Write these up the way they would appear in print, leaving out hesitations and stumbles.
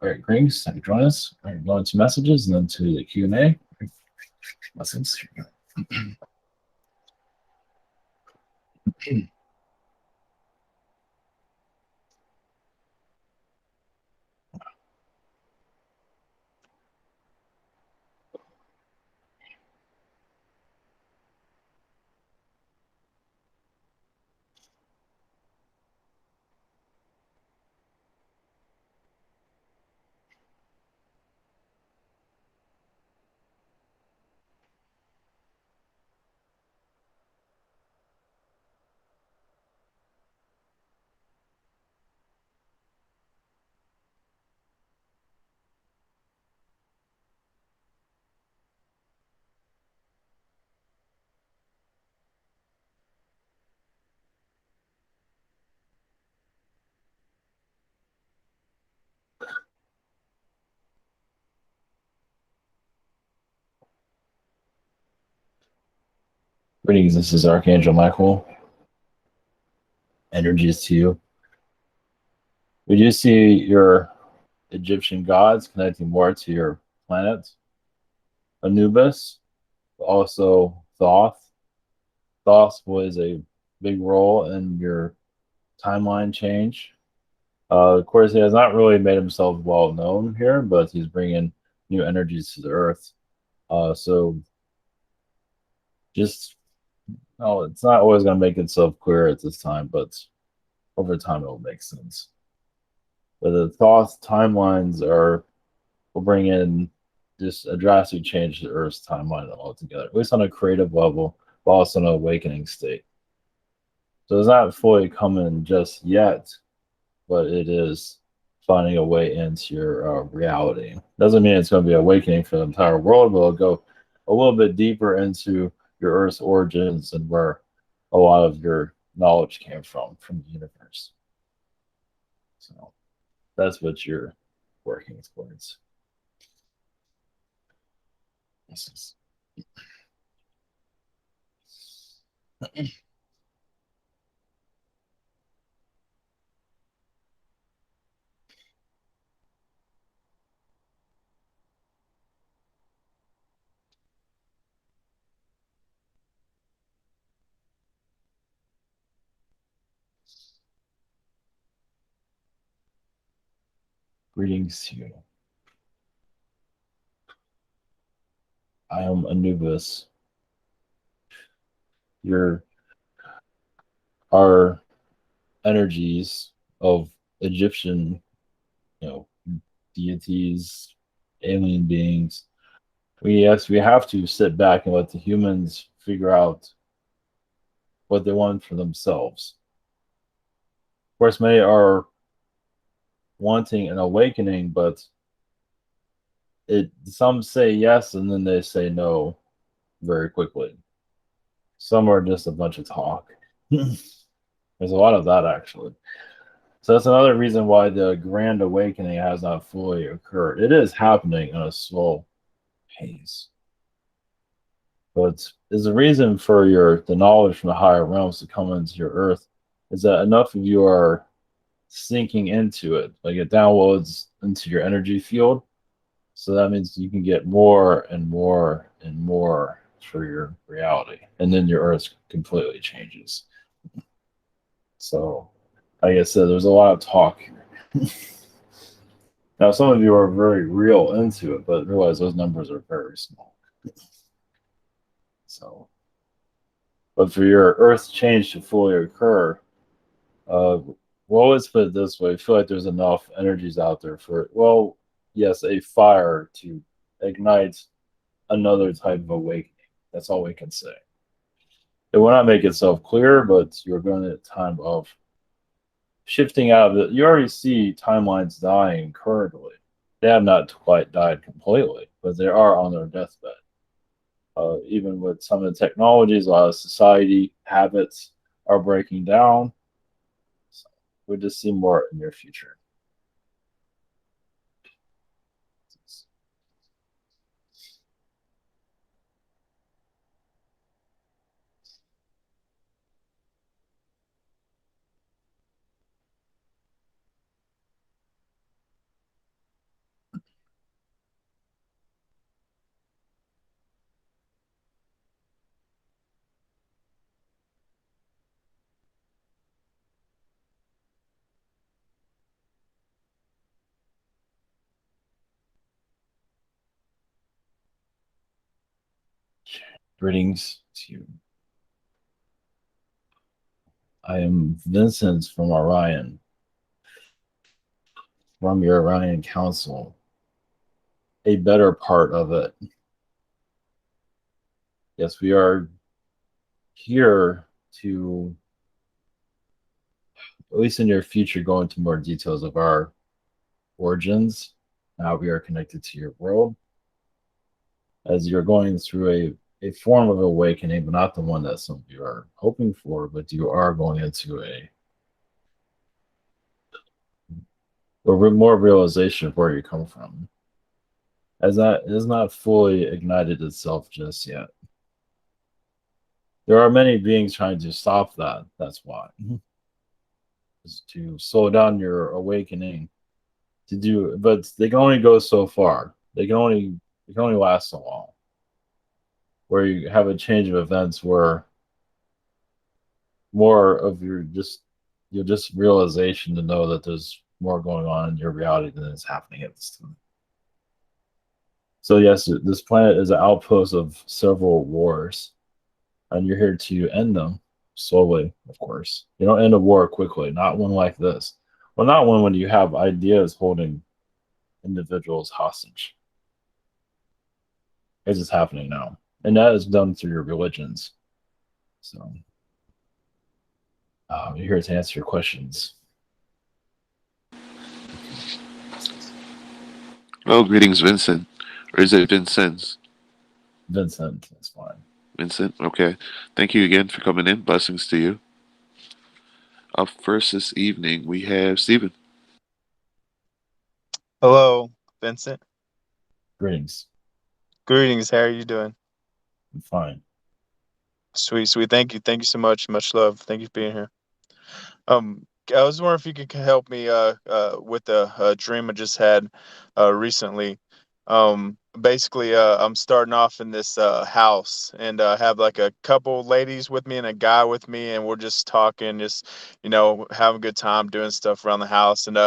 All right, Griggs, thank you for joining us. All right, going to messages and then to the Q&A. Lessons. Greetings, this is Archangel Michael. Energies to you. We do see your Egyptian gods connecting more to your planet, Anubis, but also Thoth. Thoth was a big role in your timeline change. Of course, he has not really made himself well known here, but he's bringing new energies to the Earth. So just, no, it's not always going to make itself clear at this time, but over time it will make sense. But the Thoth timelines will bring in just a drastic change to Earth's timeline altogether, at least on a creative level, but also in an awakening state. So it's not fully coming just yet, but it is finding a way into your reality. Doesn't mean it's going to be awakening for the entire world, but it'll go a little bit deeper into your Earth's origins and where a lot of your knowledge came from the universe. So that's what you're working towards. Greetings to you. I am Anubis. Our energies of Egyptian, deities, alien beings. We have to sit back and let the humans figure out what they want for themselves. Of course, many are wanting an awakening, but some say yes and then they say no very quickly. Some are just a bunch of talk. There's a lot of that actually. So that's another reason why the grand awakening has not fully occurred. It is happening in a slow pace. But is the reason for the knowledge from the higher realms to come into your earth is that enough of you are sinking into it, like it downloads into your energy field. So that means you can get more and more and more for your reality. And then your earth completely changes. So, like I said, there's a lot of talk here. Now, some of you are very real into it, but realize those numbers are very small. So, but for your earth change to fully occur, we'll always put it this way: I feel like there's enough energies out there for, well, yes, a fire to ignite another type of awakening. That's all we can say. It will not make itself clear, but you're going at a time of shifting out of it. You already see timelines dying currently. They have not quite died completely, but they are on their deathbed. Even with some of the technologies, a lot of society habits are breaking down. So we'll just see more in your future. Greetings to you. I am Vincent from Orion, from your Orion Council, a better part of it. Yes, we are here to, at least in your future, go into more details of our origins, how we are connected to your world, as you're going through a form of awakening, but not the one that some of you are hoping for, but you are going into a more realization of where you come from, as that is not fully ignited itself just yet. There are many beings trying to stop that. That's why. Is to slow down your awakening to do, but they can only go so far. They can only last so long. Where you have a change of events where more of your just realization to know that there's more going on in your reality than is happening at this time. So yes, this planet is an outpost of several wars, and you're here to end them slowly, of course. You don't end a war quickly, not one like this. Well, not one when you have ideas holding individuals hostage. It's just happening now. And that is done through your religions. So you're here to answer your questions. Well, greetings, Vincent. Or is it Vincent? Vincent, that's fine. Vincent, okay. Thank you again for coming in. Blessings to you. Up first this evening, we have Stephen. Hello, Vincent. Greetings. Greetings. How are you doing? I'm fine. Sweet. Thank you so much. Much love. Thank you for being here. I was wondering if you could help me with a dream I just had recently. Basically, I'm starting off in this house, and I have like a couple ladies with me and a guy with me, and we're just talking, just having a good time doing stuff around the house. And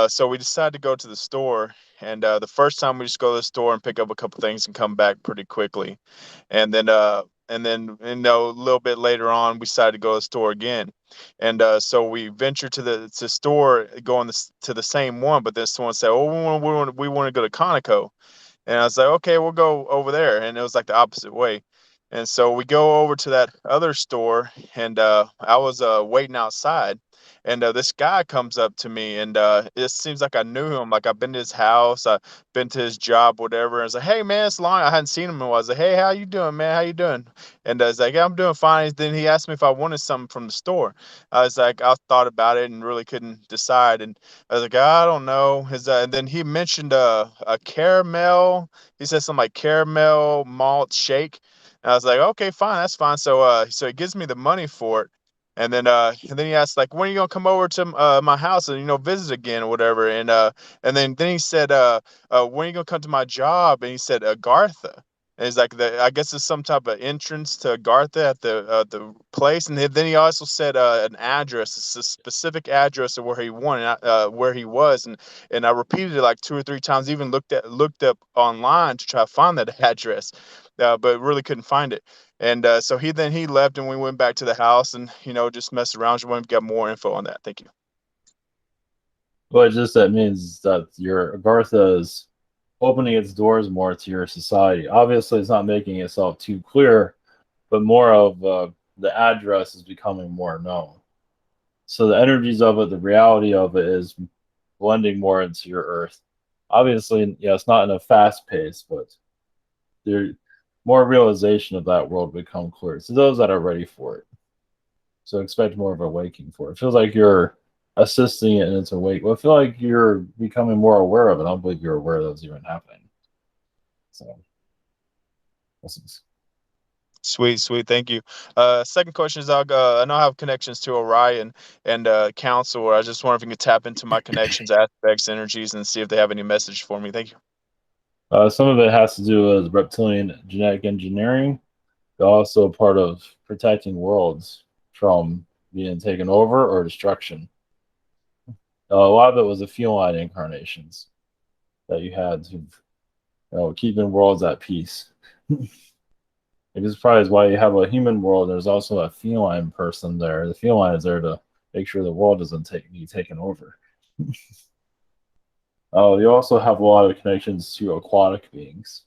so we decided to go to the store. And the first time we just go to the store and pick up a couple things and come back pretty quickly. And then a little bit later on, we decided to go to the store again. And so we ventured to the store, going to the same one, but this one said, "Oh, we want to go to Conoco." And I was like, "Okay, we'll go over there." And it was like the opposite way. And so we go over to that other store, and I was waiting outside, and this guy comes up to me, and it seems like I knew him. Like I've been to his house, I've been to his job, whatever. And I was like, "Hey, man, it's long. I hadn't seen him in a while." I was like, "Hey, how you doing, man? How you doing?" And I was like, "Yeah, I'm doing fine." Then he asked me if I wanted something from the store. I was like, I thought about it and really couldn't decide. And I was like, I don't know. And then he mentioned a caramel. He said something like caramel malt shake. And I was like, okay, fine, that's fine. So he gives me the money for it. And then he asked, like, when are you gonna come over to my house and visit again or whatever. And then he said, when are you gonna come to my job? And he said Agartha. And he's like, I guess it's some type of entrance to Agartha at the place. And then he also said an address, a specific address of where he wanted, where he was. And I repeated it like 2 or 3 times. Even looked up online to try to find that address, but really couldn't find it. And so he left, and we went back to the house, and just messed around. Just wanted to get more info on that. Thank you. Well, just that means that your Agartha is opening its doors more to your society. Obviously, it's not making itself too clear, but more of the address is becoming more known. So the energies of it, the reality of it is blending more into your earth. Obviously, yeah, it's not in a fast pace, but there more realization of that world become clear. So those that are ready for it. So expect more of a waking for it. It feels like you're assisting it in its awake. Well, I feel like you're becoming more aware of it. I don't believe you're aware that's even happening. So this is Sweet. Thank you. Second question is, I know I have connections to Orion and Counsel. I just wonder if you can tap into my connections, aspects, energies, and see if they have any message for me. Thank you. some of it has to do with reptilian genetic engineering, but also part of protecting worlds from being taken over or destruction. A lot of it was the feline incarnations that you had to keeping worlds at peace. Because probably is why you have a human world. There's also a feline person there. The feline is there to make sure the world doesn't be taken over. Oh, you also have a lot of connections to aquatic beings,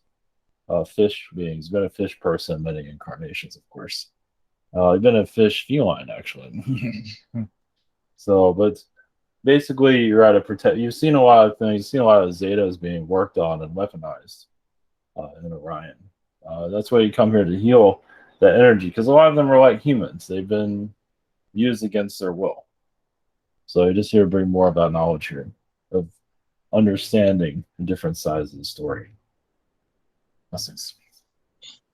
fish beings. Been a fish person many incarnations, of course. You've been a fish feline actually. So, but basically, you're at a protect. You've seen a lot of things. You've seen a lot of Zetas being worked on and weaponized in Orion. That's why you come here to heal that energy, because a lot of them are like humans. They've been used against their will. So you're just here to bring more of that knowledge here of understanding the different sides of the story. Blessings.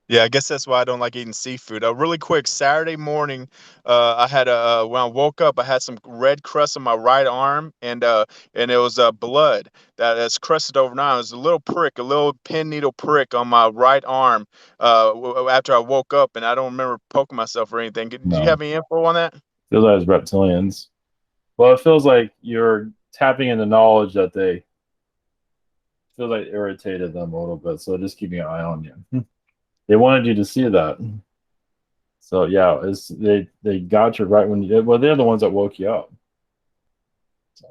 Yeah, I guess that's why I don't like eating seafood. Really quick, Saturday morning, I had when I woke up, I had some red crust on my right arm, and it was blood that's crusted overnight. It was a little prick, a little pin needle prick on my right arm. After I woke up, and I don't remember poking myself or anything. Do you No. have any info on that? Feels like it's reptilians. Well, it feels like you're tapping into knowledge that they feel like irritated them a little bit. So just keeping an eye on you. They wanted you to see that. So yeah, they got you right when well, they're the ones that woke you up. So.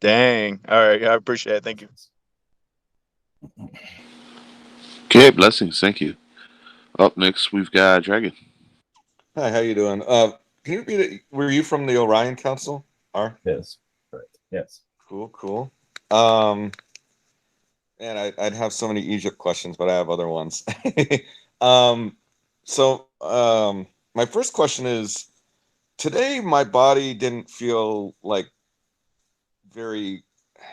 Dang. All right. I appreciate it. Thank you. Okay, blessings. Thank you. Up next, we've got Dragon. Hi, how you doing? Can you repeat it? Were you from the Orion Council? Yes. Right. Yes. Cool. Man, I'd have so many Egypt questions, but I have other ones. My first question is, today my body didn't feel like very,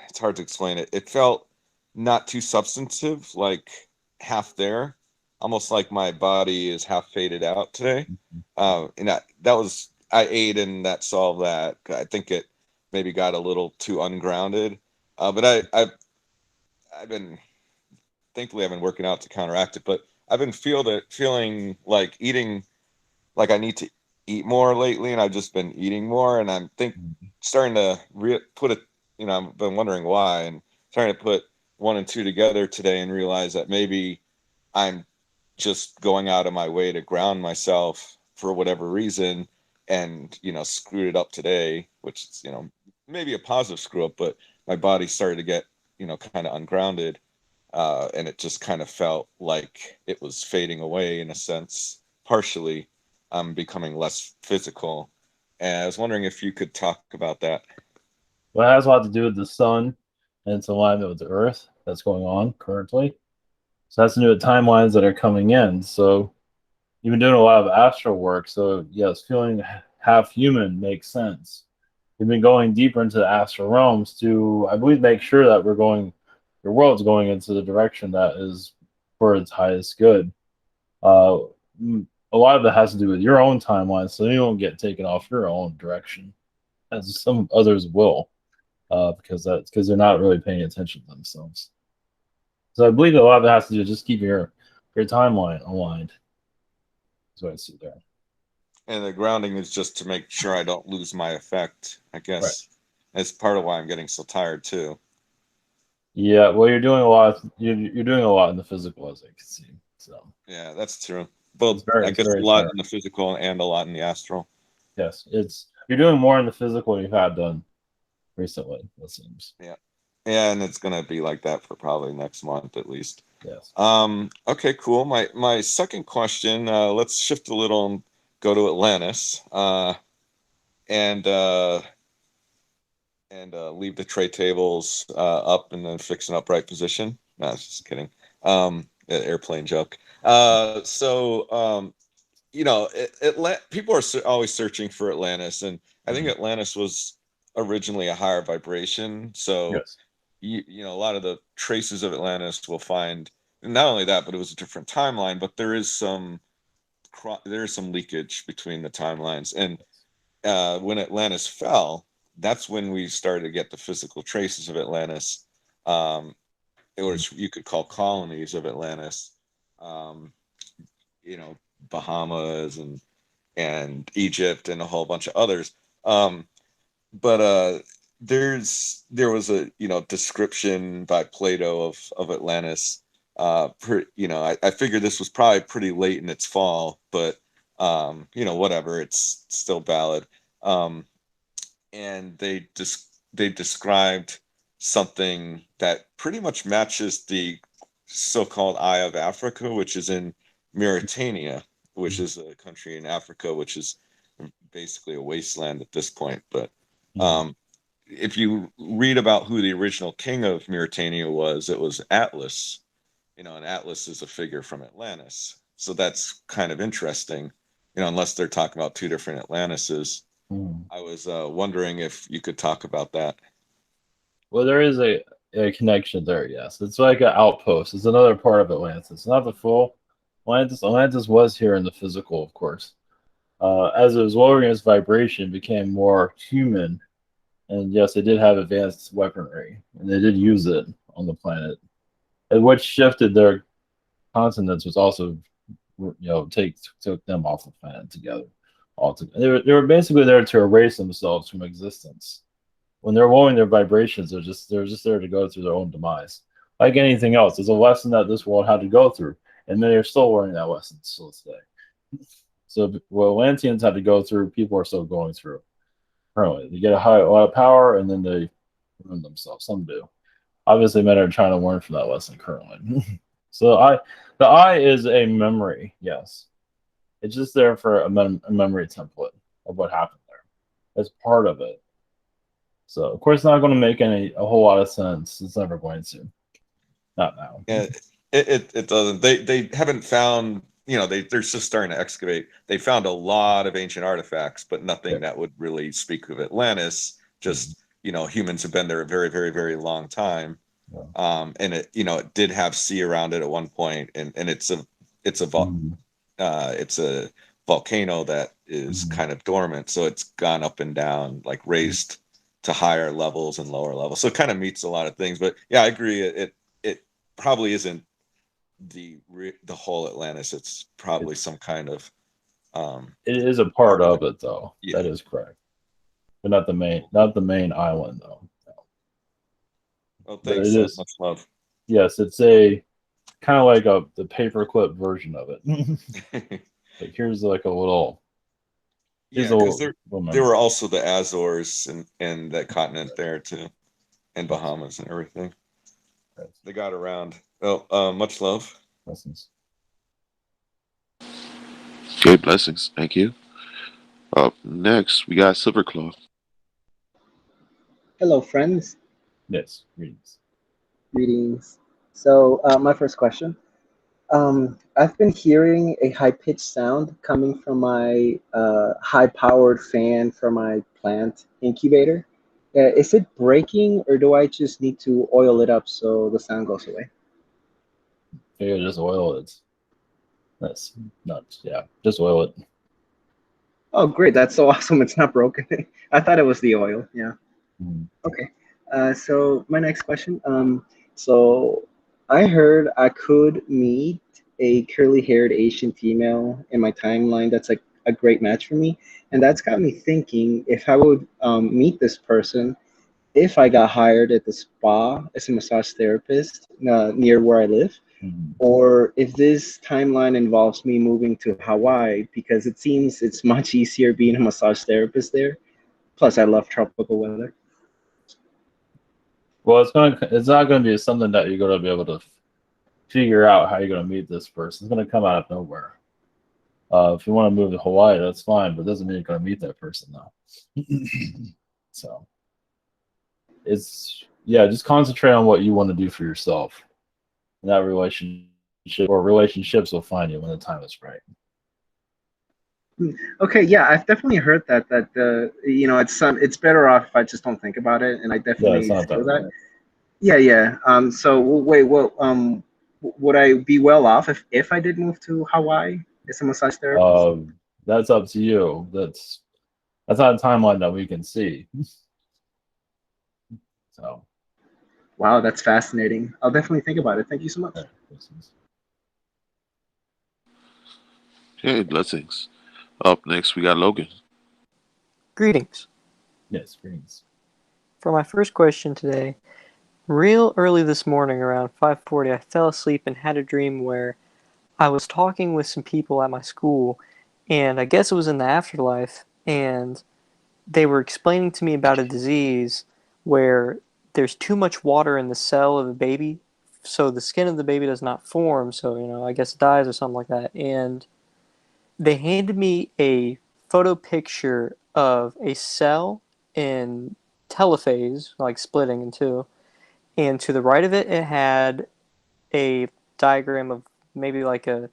it's hard to explain it. It felt not too substantive, like half there, almost like my body is half faded out today. I ate and that solved that. I think it maybe got a little too ungrounded. But thankfully I've been working out to counteract it, but I've been feeling like eating, like I need to eat more lately, and I've just been eating more, and I'm starting to put it, I've been wondering why, and trying to put one and two together today and realize that maybe I'm just going out of my way to ground myself for whatever reason, and screwed it up today, which is maybe a positive screw up, but my body started to get kind of ungrounded, and it just kind of felt like it was fading away in a sense. Partially, I'm becoming less physical, and I was wondering if you could talk about that. Well, it has a lot to do with the sun and its alignment with the Earth that's going on currently. So that's to do with timelines that are coming in. So you've been doing a lot of astral work. So yes, feeling half human makes sense. We've been going deeper into the astral realms to, I believe, make sure that your world's going into the direction that is for its highest good. A lot of that has to do with your own timeline, so you don't get taken off your own direction, as some others will, because they're not really paying attention to themselves. So I believe a lot of it has to do with just keeping your timeline aligned. That's what I see there. And the grounding is just to make sure I don't lose my effect, I guess. Right. That's part of why I'm getting so tired too. Yeah, well, you're doing a lot. You're doing a lot in the physical, as I can see. So yeah, that's true. Both, I guess, a lot tiring. in the physical and a lot in the astral. Yes, you're doing more in the physical than you've had done recently, it seems. Yeah, and it's gonna be like that for probably next month at least. Yes. Okay, cool. My second question. Let's shift a little and go to Atlantis. And leave the tray tables up and then fix an upright position. No, I was just kidding. Airplane joke. People are always searching for Atlantis, and I think Atlantis was originally a higher vibration. So, yes. A lot of the traces of Atlantis we'll find. And not only that, but it was a different timeline. But there is some leakage between the timelines, and when Atlantis fell, that's when we started to get the physical traces of Atlantis, or you could call colonies of Atlantis, Bahamas and Egypt and a whole bunch of others. But there was a description by Plato of Atlantis I figured this was probably pretty late in its fall, but whatever, it's still valid. And they described something that pretty much matches the so-called Eye of Africa, which is in Mauritania, which is a country in Africa, which is basically a wasteland at this point. But if you read about who the original king of Mauritania was, it was Atlas. And Atlas is a figure from Atlantis. So that's kind of interesting, unless they're talking about two different Atlantises. I was wondering if you could talk about that. Well, there is a connection there, yes. It's like an outpost. It's another part of Atlantis. Not the full Atlantis. Atlantis was here in the physical, of course. As it was lowering its vibration, it became more human. And yes, they did have advanced weaponry, and they did use it on the planet. And what shifted their continents was also, took them off the planet together. They were basically there to erase themselves from existence. When they're lowering their vibrations, they're just there to go through their own demise. Like anything else, there's a lesson that this world had to go through, and they are still learning that lesson still today. So what Atlanteans had to go through, people are still going through. Currently, they get a lot of power, and then they ruin themselves. Some do. Obviously, men are trying to learn from that lesson currently. So the eye is a memory, yes. It's just there for a memory template of what happened there. It's part of it. So, of course, it's not going to make a whole lot of sense. It's never going to. Not now. Yeah, it doesn't. They haven't found, they're just starting to excavate. They found a lot of ancient artifacts, but nothing that would really speak of Atlantis. Just, humans have been there a very, very, very long time. Yeah. And it did have sea around it at one point, and it's a volcano that is kind of dormant, so it's gone up and down, like raised to higher levels and lower levels. So it kind of meets a lot of things. But yeah, I agree. It probably isn't the whole Atlantis. It's probably some kind of. It is a part of it, though. Yeah. That is correct, but not the main island, though. Oh, thanks. So much love. Yes, it's a kind of like the paperclip version of it. Like here's like a little. Yeah, because there were also the Azores and that continent there too, and Bahamas and everything. They got around. Well, much love. Blessings. Okay, blessings. Thank you. Up next, we got Silverclaw. Hello, friends. Yes, greetings. Greetings. So, my first question. I've been hearing a high-pitched sound coming from my high-powered fan for my plant incubator. Is it breaking, or do I just need to oil it up so the sound goes away? Yeah, just oil it. That's nuts. Yeah, just oil it. Oh, great. That's so awesome. It's not broken. I thought it was the oil. Yeah. Okay. So my next question. So I heard I could meet a curly-haired Asian female in my timeline. That's like a great match for me. And that's got me thinking if I would meet this person, if I got hired at the spa as a massage therapist near where I live, or if this timeline involves me moving to Hawaii, because it seems it's much easier being a massage therapist there. Plus, I love tropical weather. Well, it's not gonna be something that you're gonna be able to figure out how you're gonna meet this person. It's gonna come out of nowhere. If you want to move to Hawaii, that's fine, but it doesn't mean you're gonna meet that person though. So just concentrate on what you want to do for yourself. And that relationship or relationships will find you when the time is right. Okay, yeah, I've definitely heard that it's better off if I just don't think about it, and I definitely feel that. Yeah. So wait, would I be well off if I did move to Hawaii as a massage therapist? That's up to you. That's not a timeline that we can see. So. Wow, that's fascinating. I'll definitely think about it. Thank you so much. Okay, blessings. Up next, we got Logan. Greetings. Yes, greetings. For my first question today, Real early this morning, around 5:40, I fell asleep and had a dream where I was talking with some people at my school, and I guess it was in the afterlife, and they were explaining to me about a disease where there's too much water in the cell of a baby, so the skin of the baby does not form, so, I guess it dies or something like that. And they handed me a photo picture of a cell in telophase, like splitting in two, and to the right of it, it had a diagram of maybe like a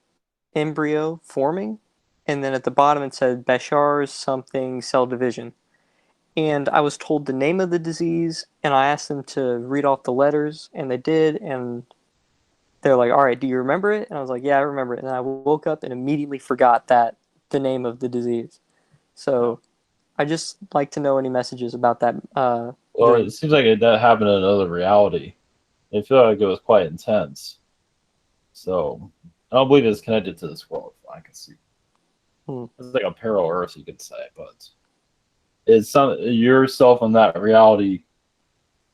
embryo forming, and then at the bottom it said Bashar's something cell division. And I was told the name of the disease, and I asked them to read off the letters, and they did, and they're like, all right, do you remember it? And I was like, yeah, I remember it. And I woke up and immediately forgot the name of the disease. So I just like to know any messages about that Well, dream. it seems like that happened in another reality. I feel like it was quite intense. So I don't believe it's connected to this world. I can see. It's like a parallel Earth, you could say, but it's some yourself in that reality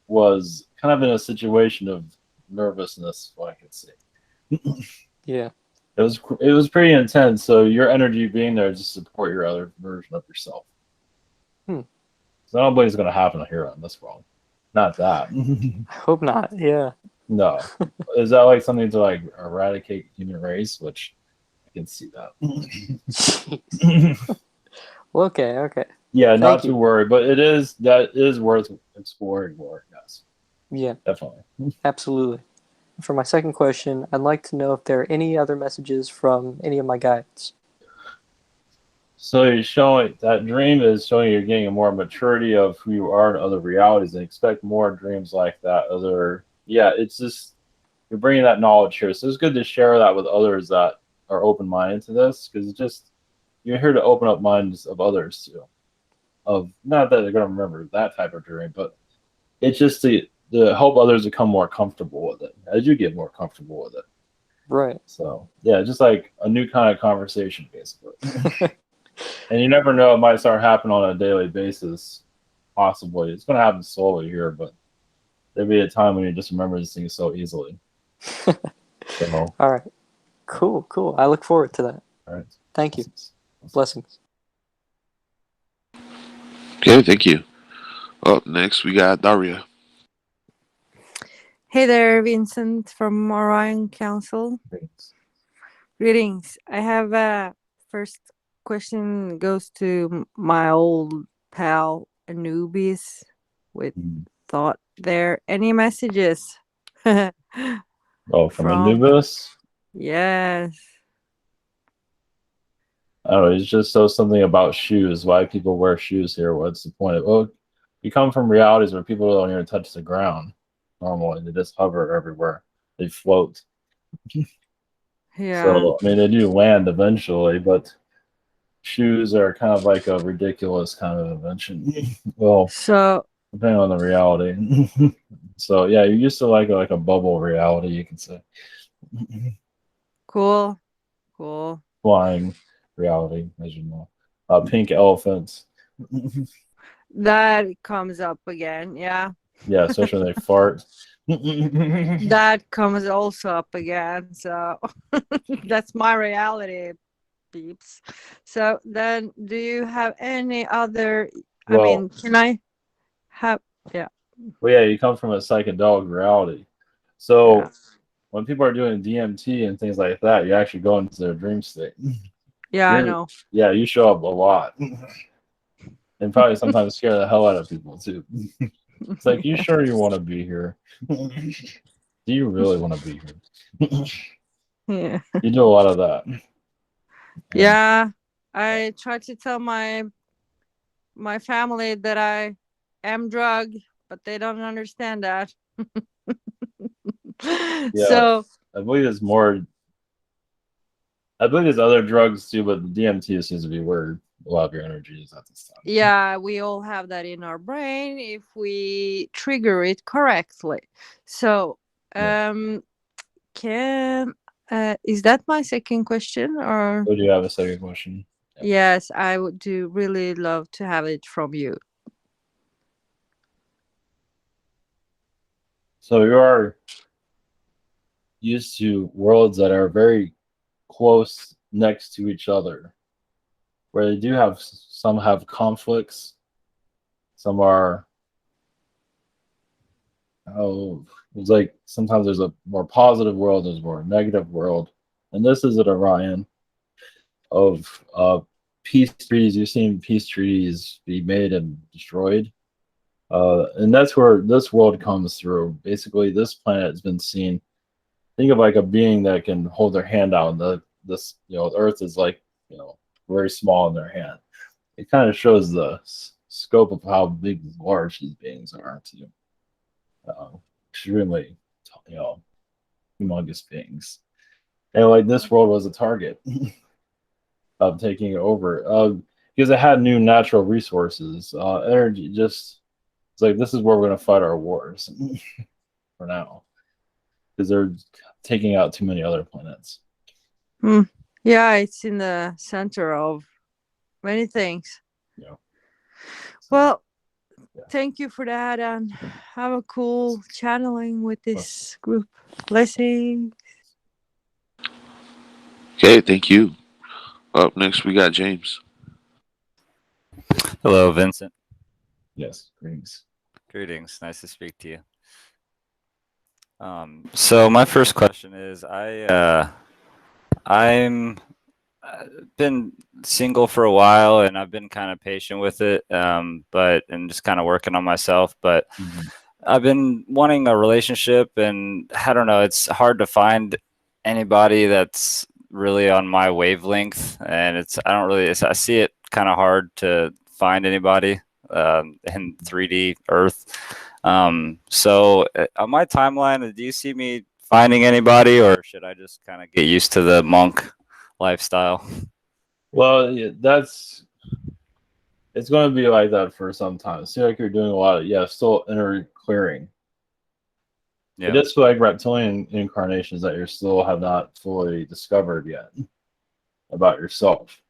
was kind of in a situation of nervousness. What I could see. Yeah. It was pretty intense. So your energy being there to support your other version of yourself. So I don't believe it's going to happen here on this world. Not that. I hope not. Yeah. No. Is that like something to like eradicate human race? Which I can see that. Well, okay. Yeah, not Thank you. to worry, but that is worth exploring more. Yes. Yeah. Definitely. Absolutely. For my second question, I'd like to know if there are any other messages from any of my guides. So you're showing that dream is showing you're getting a more maturity of who you are in other realities, and expect more dreams like that. It's just you're bringing that knowledge here, so it's good to share that with others that are open-minded to this, because it's just you're here to open up minds of others too. Of not that they're going to remember that type of dream, but it's just to help others become more comfortable with it as you get more comfortable with it. Right. So yeah, just like a new kind of conversation, basically. And you never know, it might start happening on a daily basis. Possibly. It's going to happen slowly here, but there'll be a time when you just remember these things so easily. So, all right. Cool. I look forward to that. All right. Thank you. Blessings. Okay, thank you. Up next, we got Daria. Hey there, Vincent from Orion Council. Greetings. I have a first question goes to my old pal Anubis with thought there. Any messages? From Anubis? Yes. I don't know. It just shows something about shoes. Why people wear shoes here? What's the point? Well, you come from realities where people don't even touch the ground normally. They just hover everywhere. They float. Yeah. So, I mean, they do land eventually, but shoes are kind of like a ridiculous kind of invention. Well, so depending on the reality. So, yeah, you're used to like a bubble reality, you can say. Cool. Flying reality, as you know. Pink elephants. That comes up again, yeah. Yeah, especially when they fart. That comes also up again, so that's my reality, peeps. So then, do you have any other? Well, can I have? Yeah. Well, yeah, you come from a psychedelic reality. So when people are doing DMT and things like that, you actually go into their dream state. Yeah, I know. Yeah, you show up a lot. And probably sometimes scare the hell out of people too. It's like, you sure you want to be here? Do you really want to be here? Yeah. You do a lot of that. Yeah, I try to tell my family that I am drugged, but they don't understand that. Yeah, so I believe there's more. I believe there's other drugs too, but the DMT seems to be where a lot of your energy is at this time. Yeah, we all have that in our brain if we trigger it correctly. So, is that my second question, or? Would you have a second question? Yeah. Yes, I would do really love to have it from you. So you are used to worlds that are very close next to each other, where they do have some have conflicts, some are it's like sometimes there's a more positive world, there's a more negative world, and this is an Orion of peace treaties. You've seen peace treaties be made and destroyed, and that's where this world comes through. Basically, this planet has been seen. Think of like a being that can hold their hand out. This the Earth is like very small in their hand. It kind of shows the scope of how big and large these beings are too. Extremely, humongous beings. And like this world was a target of taking it over because it had new natural resources, energy. Just it's like this is where we're going to fight our wars for now because they're taking out too many other planets. Yeah, it's in the center of many things. Yeah. Well, thank you for that, and have a cool channeling with this group. Blessings. Okay, thank you. Up next, we got James. Hello, Vincent. Yes, greetings. Greetings. Nice to speak to you. So my first question is, I'm been single for a while, and I've been kind of patient with it, but just kind of working on myself. But I've been wanting a relationship, and I don't know. It's hard to find anybody that's really on my wavelength, and I see it kind of hard to find anybody in 3D Earth. So on my timeline, do you see me finding anybody, or should I just kind of get used to the monk lifestyle? Well, it's going to be like that for some time. It seems like you're doing a lot of still inner clearing. Yeah. It is like reptilian incarnations that you still have not fully discovered yet about yourself.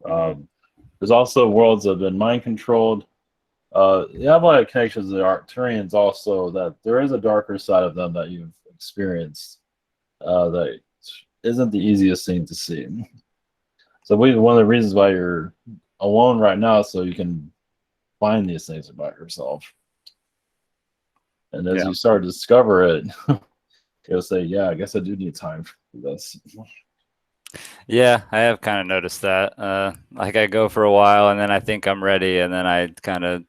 There's also worlds that have been mind controlled. You have a lot of connections to the Arcturians also, that there is a darker side of them that you've experienced that isn't the easiest thing to see. So one of the reasons why you're alone right now, so you can find these things about yourself. And as you start to discover it, you'll say, yeah, I guess I do need time for this. Yeah, I have kind of noticed that. Like I go for a while and then I think I'm ready, and then I kind of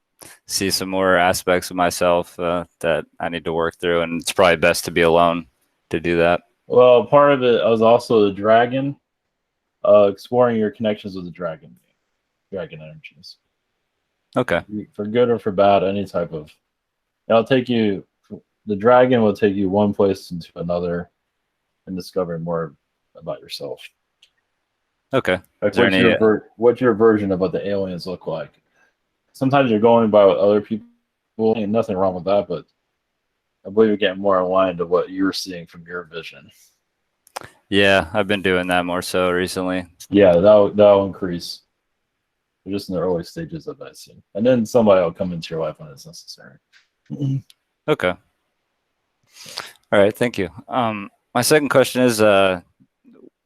see some more aspects of myself that I need to work through, and it's probably best to be alone to do that. Well, part of it was also the dragon, exploring your connections with the dragon energies. Okay. For good or for bad, any type of. The dragon will take you one place into another and discover more about yourself. Okay. Like what's your version of what the aliens look like? Sometimes you're going by what other people. Ain't nothing wrong with that, but I believe you're getting more aligned to what you're seeing from your vision. Yeah, I've been doing that more so recently. Yeah, that'll increase. We're just in the early stages of that scene, and then somebody will come into your life when it's necessary. Okay. All right. Thank you. My second question is, can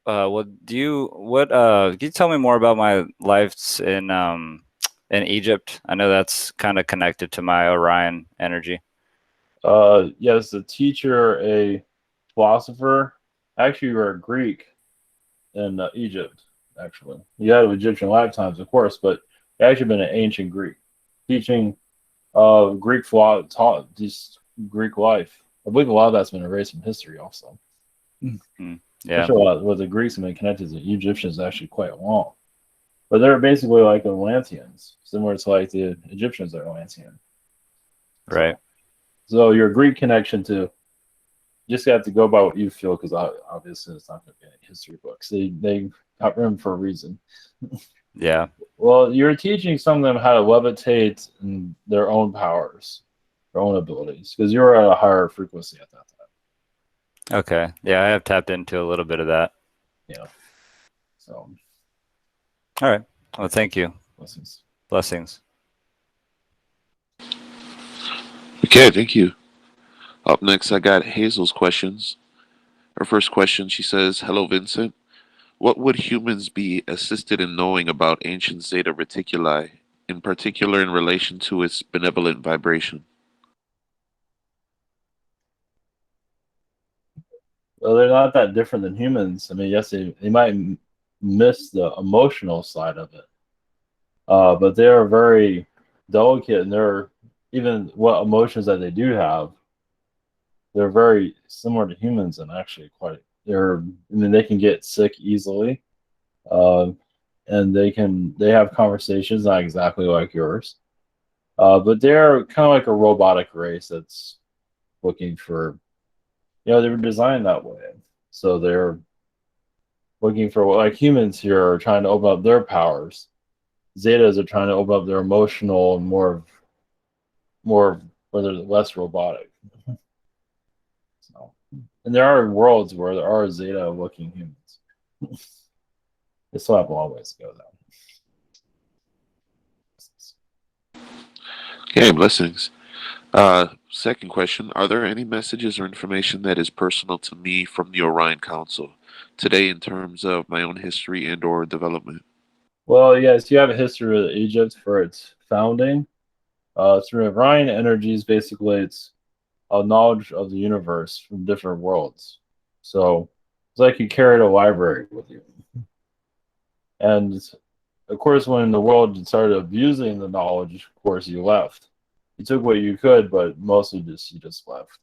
you tell me more about my lives in Egypt? I know that's kind of connected to my Orion energy. Yes, a teacher, a philosopher. Actually, you were a Greek in Egypt. Actually, you had Egyptian lifetimes, of course, but you actually been an ancient Greek, teaching Greek philosophy, taught this Greek life. I believe a lot of that's been erased from history, also. Yeah, actually, a lot what the Greeks have been connected to the Egyptians is actually quite long, but they're basically like Atlanteans, similar to like the Egyptians are Atlantean. Right. So your Greek connection to. You just have to go by what you feel, because obviously it's not going to be any history books. They got room for a reason. Yeah. Well, you're teaching some of them how to levitate in their own powers, their own abilities, because you're at a higher frequency at that time. Okay. Yeah, I have tapped into a little bit of that. Yeah. So. All right. Well, thank you. Blessings. Blessings. Okay, thank you. Up next, I got Hazel's questions. Her first question, she says, "Hello, Vincent. What would humans be assisted in knowing about ancient Zeta Reticuli, in particular in relation to its benevolent vibration?" Well, they're not that different than humans. I mean, yes, they might miss the emotional side of it, but they are very delicate, and they're even what emotions that they do have, they're very similar to humans, and actually quite. I mean, they can get sick easily, uh, and they have conversations not exactly like yours, but they're kind of like a robotic race that's looking for. They were designed that way, so they're looking for, like humans here are trying to open up their powers. Zetas are trying to open up their emotional and more where they're less robotic. So, and there are worlds where there are Zeta looking humans. They still have a long ways to go though. Okay, blessings. Second question, are there any messages or information that is personal to me from the Orion Council today in terms of my own history and or development? Well, yes, you have a history of Egypt for its founding. Through Orion energies, basically it's a knowledge of the universe from different worlds. So it's like you carried a library with you. And of course, when the world started abusing the knowledge, of course, you left. You took what you could, but mostly you just left.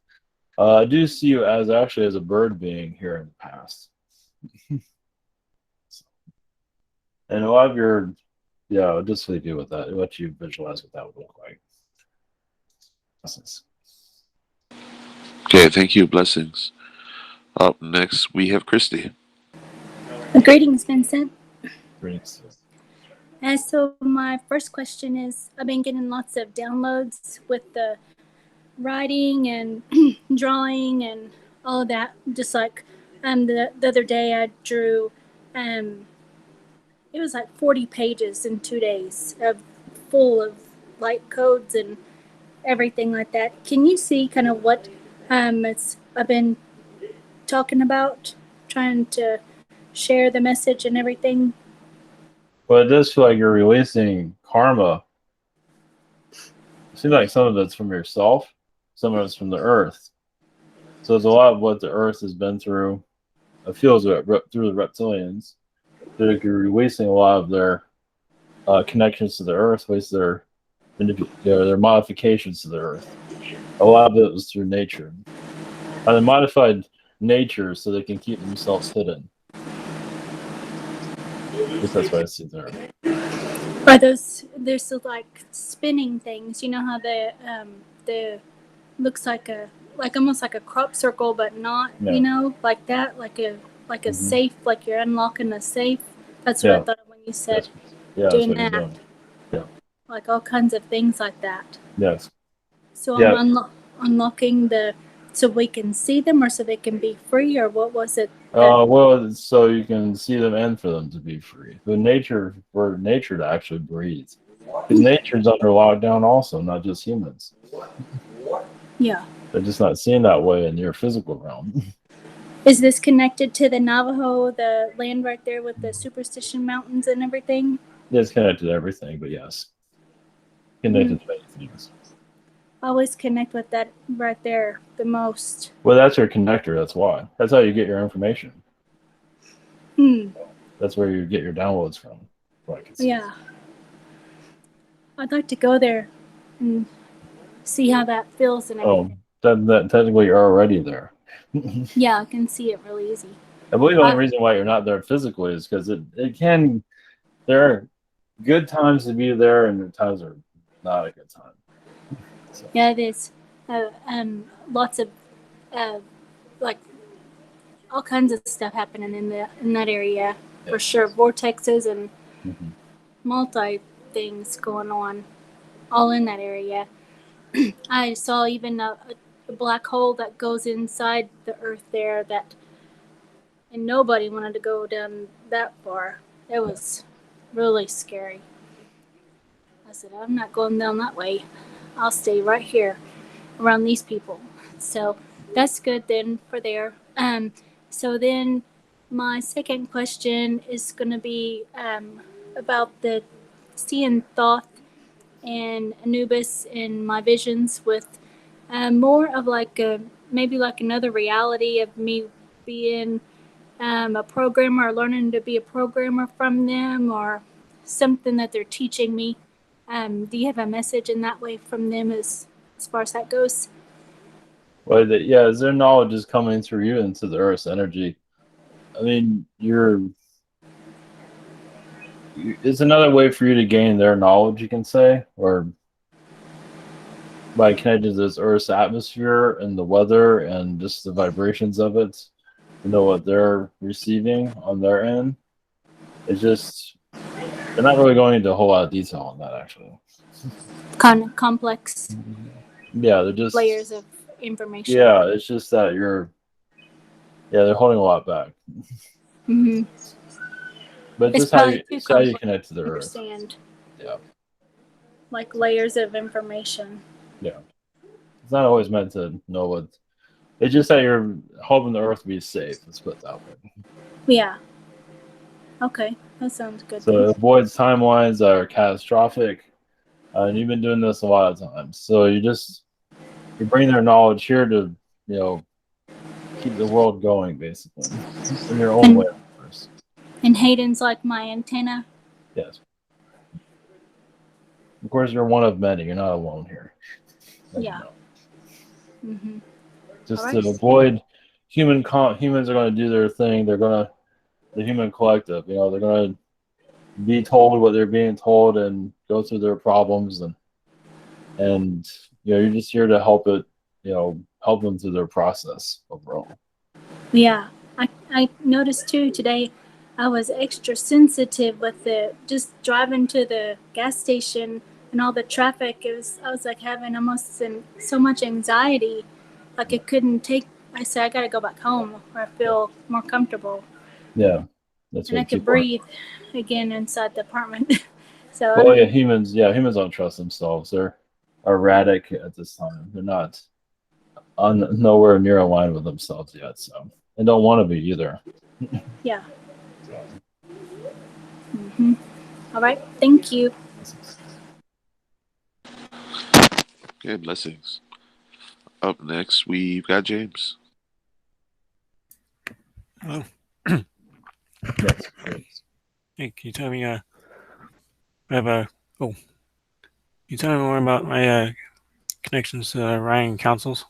I do see you as actually as a bird being here in the past. And a lot of your, I'll just leave you with that. Let you visualize what that would look like. Blessings. Okay, thank you. Blessings. Up next, we have Christy. Greetings, Vincent. Greetings. So my first question is, I've been getting lots of downloads with the writing and drawing and all of that. Just like the other day I drew, it was like 40 pages in 2 days of full of light codes and everything like that. Can you see kind of what I've been talking about, trying to share the message and everything? Well, it does feel like you're releasing karma. It seems like some of it's from yourself, some of it's from the earth. So there's a lot of what the earth has been through. It feels through the reptilians. They're releasing a lot of their connections to the earth, their modifications to the earth. A lot of it was through nature. They modified nature so they can keep themselves hidden. At least that's what I see there. Are those, there's still like spinning things? You know how the looks like almost like a crop circle, but not. Yeah. You know, like that, like a Mhm. safe, like you're unlocking a safe. That's what I thought of when you said doing that's what that. you're doing. Yeah. Like all kinds of things like that. Yes. So I'm unlocking so we can see them, or so they can be free, or what was it? Well, so you can see them and for them to be free. For nature to actually breathe. Because nature's under lockdown also, not just humans. Yeah. They're just not seeing that way in your physical realm. Is this connected to the Navajo, the land right there with the Superstition Mountains and everything? It's connected to everything, but yes. Connected to many things. I always connect with that right there the most. Well, that's your connector, that's why. That's how you get your information. That's where you get your downloads from. Yeah. I'd like to go there and see how that feels and everything. That technically you're already there. Yeah, I can see it really easy. I believe the only reason why you're not there physically is because there are good times to be there and times are not a good time. So. Yeah, it is. Lots of like all kinds of stuff happening in that area for sure. Vortexes and multi things going on, all in that area. I saw even a black hole that goes inside the Earth there and nobody wanted to go down that far. It was really scary. I said, I'm not going down that way. I'll stay right here around these people. So that's good then for there. So then my second question is going to be about the seeing Thoth and Anubis in my visions with more of like maybe like another reality of me being a programmer or learning to be a programmer from them or something that they're teaching me. Do you have a message in that way from them as far as that goes? Well, yeah, as their knowledge is coming through you into the Earth's energy. I mean, it's another way for you to gain their knowledge, you can say, or by connecting to this Earth's atmosphere and the weather and just the vibrations of it, to know what they're receiving on their end. It's just, they're not really going into a whole lot of detail on that, actually. Kind of complex. Yeah, they're just layers of information. Yeah, it's just that they're holding a lot back. Mm-hmm. But It's just how you connect to the Earth. Understand. Yeah. Like layers of information. Yeah. It's not always meant to know what. It's just that you're helping the Earth be safe. Let's put it that way. Yeah. Okay, that sounds good. So it avoids timelines that are catastrophic. And you've been doing this a lot of times. So you bring their knowledge here to, keep the world going, basically, in your own way, of course. And Hayden's like my antenna. Yes. Of course, you're one of many. You're not alone here. Yeah. Mm-hmm. Just to avoid humans are going to do their thing. The human collective, they're going to be told what they're being told and go through their problems, and you're just here to help help them through their process overall. Yeah, I noticed too today. I was extra sensitive with just driving to the gas station and all the traffic. I was like having almost so much anxiety, like I couldn't take. I said I got to go back home where I feel more comfortable. Yeah, that's and I could breathe again inside the apartment. So well, humans don't trust themselves. They're erratic at this time. They're not nowhere near aligned with themselves yet. So, and don't want to be either. Yeah. Mm-hmm. All right. Thank you. Okay, blessings. Up next, we've got James. Hello. Yes. Hey, can you tell me can you tell me more about my connections to Orion Councils?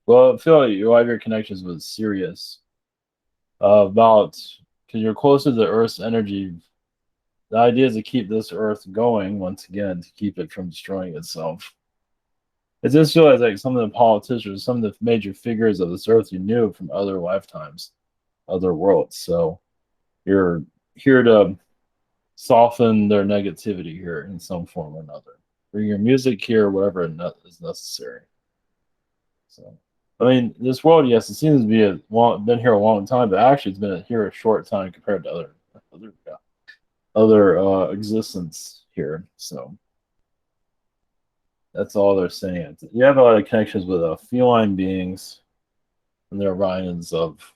Well, I feel like you have your connections with Sirius. Because you're closer to the Earth's energy. The idea is to keep this Earth going once again, to keep it from destroying itself. It just feels like some of the politicians, some of the major figures of this Earth you knew from other lifetimes, other worlds. So you're here to soften their negativity here in some form or another. Bring your music here, whatever is necessary. So, I mean, this world, yes, it seems to be been here a long time, but actually it's been here a short time compared to other existence here. So that's all they're saying. You have a lot of connections with feline beings and the Orions of.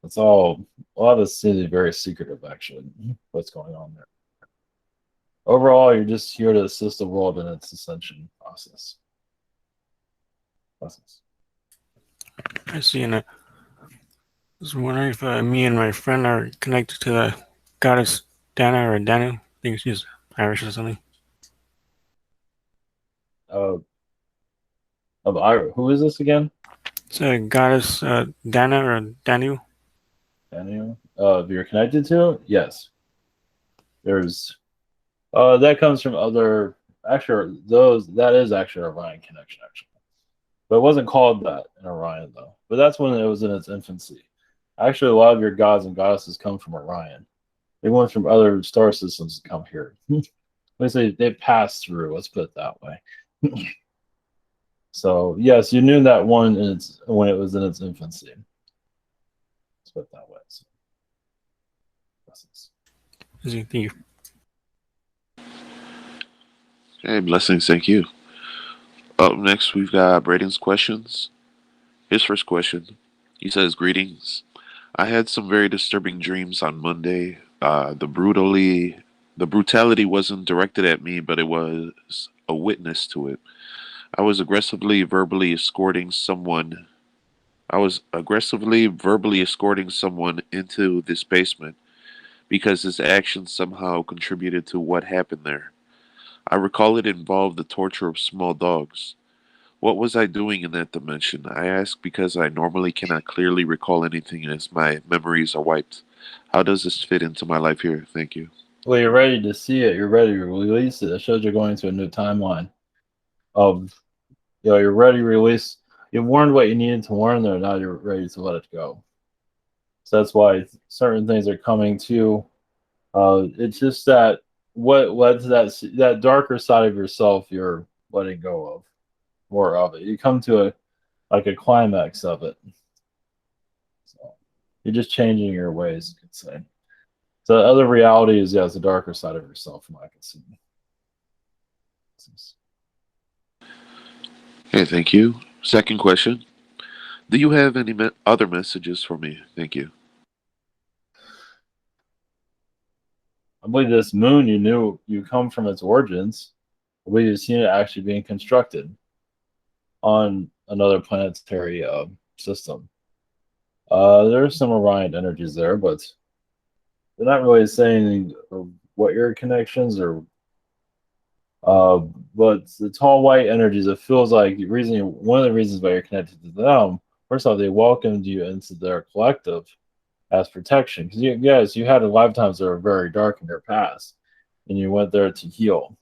It's all, a lot of this seems to be very secretive, actually, what's going on there. Overall, you're just here to assist the world in its ascension process. I see. And I was wondering if me and my friend are connected to the goddess Dana or Danu. I think she's Irish or something. Who is this again? It's a goddess Dana or Danu. Danu? You're connected to? Yes. There's that comes from other, actually that is actually an Orion connection, actually. But it wasn't called that in Orion, though. But that's when it was in its infancy. Actually, a lot of your gods and goddesses come from Orion. They went from other star systems to come here. They passed through, let's put it that way. So, yes, you knew that one when it was in its infancy. Let's put it that way. So. Thank you. Hey, blessings. Thank you. Up next, we've got Braden's questions. His first question. He says, "Greetings. I had some very disturbing dreams on Monday. The brutality wasn't directed at me, but it was a witness to it. I was aggressively verbally escorting someone. I was aggressively verbally escorting someone into this basement because his actions somehow contributed to what happened there. I recall it involved the torture of small dogs. What was I doing in that dimension? I ask because I normally cannot clearly recall anything as my memories are wiped. How does this fit into my life here? Thank you." Well, you're ready to see it. You're ready to release it. It shows you're going to a new timeline of, you're ready to release. You warned what you needed to warn there. Now you're ready to let it go. So that's why certain things are coming to. It's just that what led to that darker side of yourself, you're letting go of more of it. You come to a climax of it. So you're just changing your ways, you could say. So the other reality is, it's the darker side of yourself, from what I can see. Hey, thank you. Second question. Do you have any other messages for me? Thank you. I believe this moon, you knew you come from its origins. I believe you've seen it actually being constructed on another planetary system. There's some Orion energies there, but they're not really saying what your connections are. But the tall white energies, it feels like one of the reasons why you're connected to them. First off, they welcomed you into their collective as protection, because you had lifetimes that were very dark in your past, and you went there to heal.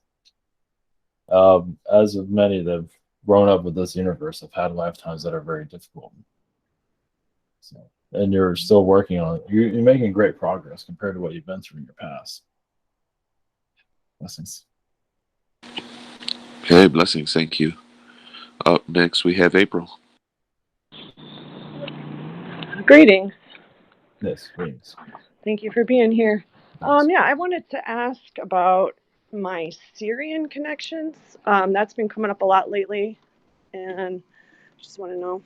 As of many that have grown up with this universe, have had lifetimes that are very difficult. So, and you're still working on it. You're making great progress compared to what you've been through in your past. Blessings. Okay, blessings. Thank you. Up next, we have April. Greetings. Yes, greetings. Thank you for being here. Yeah, I wanted to ask about my Sirian connections. That's been coming up a lot lately, and just want to know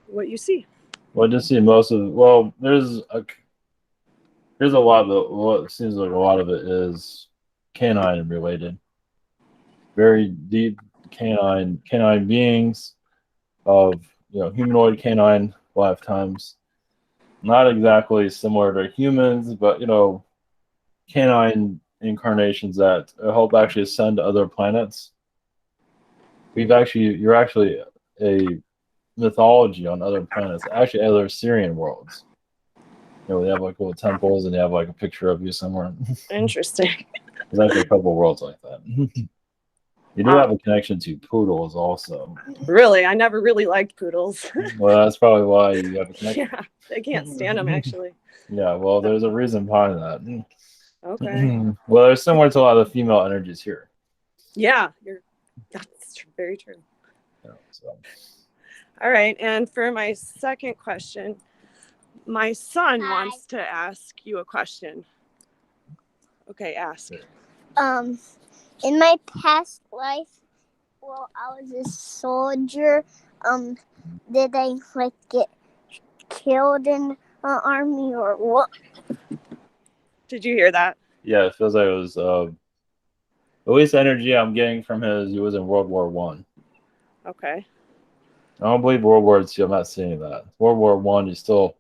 what you see. Well, I just see most of. Well, there's a lot of what seems like a lot of it is canine related. Very deep canine beings of humanoid canine lifetimes. Not exactly similar to humans, but canine incarnations that help actually ascend to other planets. You're actually a mythology on other planets, actually other Sirian worlds. They have like little temples, and they have like a picture of you somewhere. Interesting. There's actually a couple of worlds like that. You do have a connection to poodles also. Really? I never really liked poodles. Well, that's probably why you have a connection. Yeah, I can't stand them actually. Yeah, well, there's a reason behind that. Okay. Well, they're similar to a lot of the female energies here. Yeah, that's very true. Yeah, so. All right, and for my second question, my son wants to ask you a question. Okay, ask. In my past life, well, I was a soldier. Did I get killed in an army or what? Did you hear that? Yeah, it feels like it was at least energy I'm getting from he was in World War One. Okay. I don't believe World War II. I'm not seeing that. World War One, he's still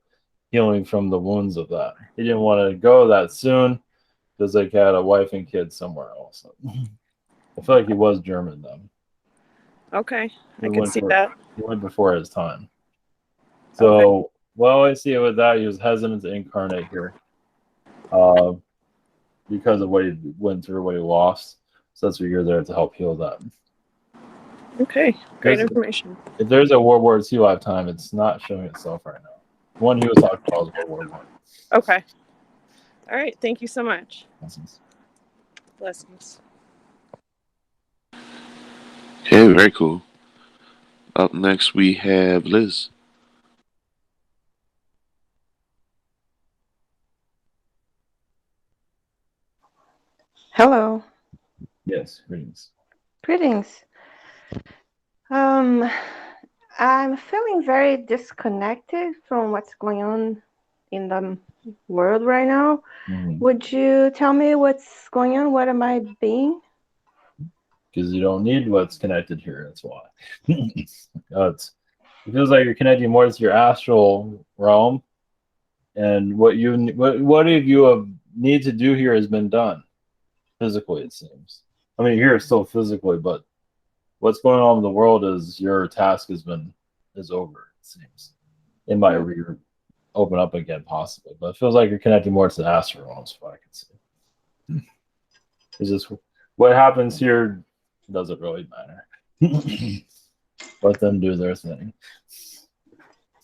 healing from the wounds of that. He didn't want to go that soon because he had a wife and kids somewhere else. I feel like he was German though. Okay, I can see that. He went before his time. So, okay. Well, I see it with that. He was hesitant to incarnate here because of what he went through, what he lost. So that's what you're there to help heal that. Okay, great information. If there's a World War II lifetime, it's not showing itself right now. The one he was talking about was World War I. Okay. All right. Thank you so much. Blessings. Blessings. Okay, very cool. Up next, we have Liz. Hello. Yes, greetings. Greetings. I'm feeling very disconnected from what's going on in the world right now. Would you tell me what's going on? What am I being? Because you don't need what's connected here. That's why. It feels like you're connecting more to your astral realm, and what if you have need to do here has been done physically. It seems. I mean, here it's still physically, but what's going on in the world is your task is over. It seems it might open up again, possibly, but it feels like you're connecting more to the astral realm. Is what I can see. It's just what happens here doesn't really matter. Let them do their thing.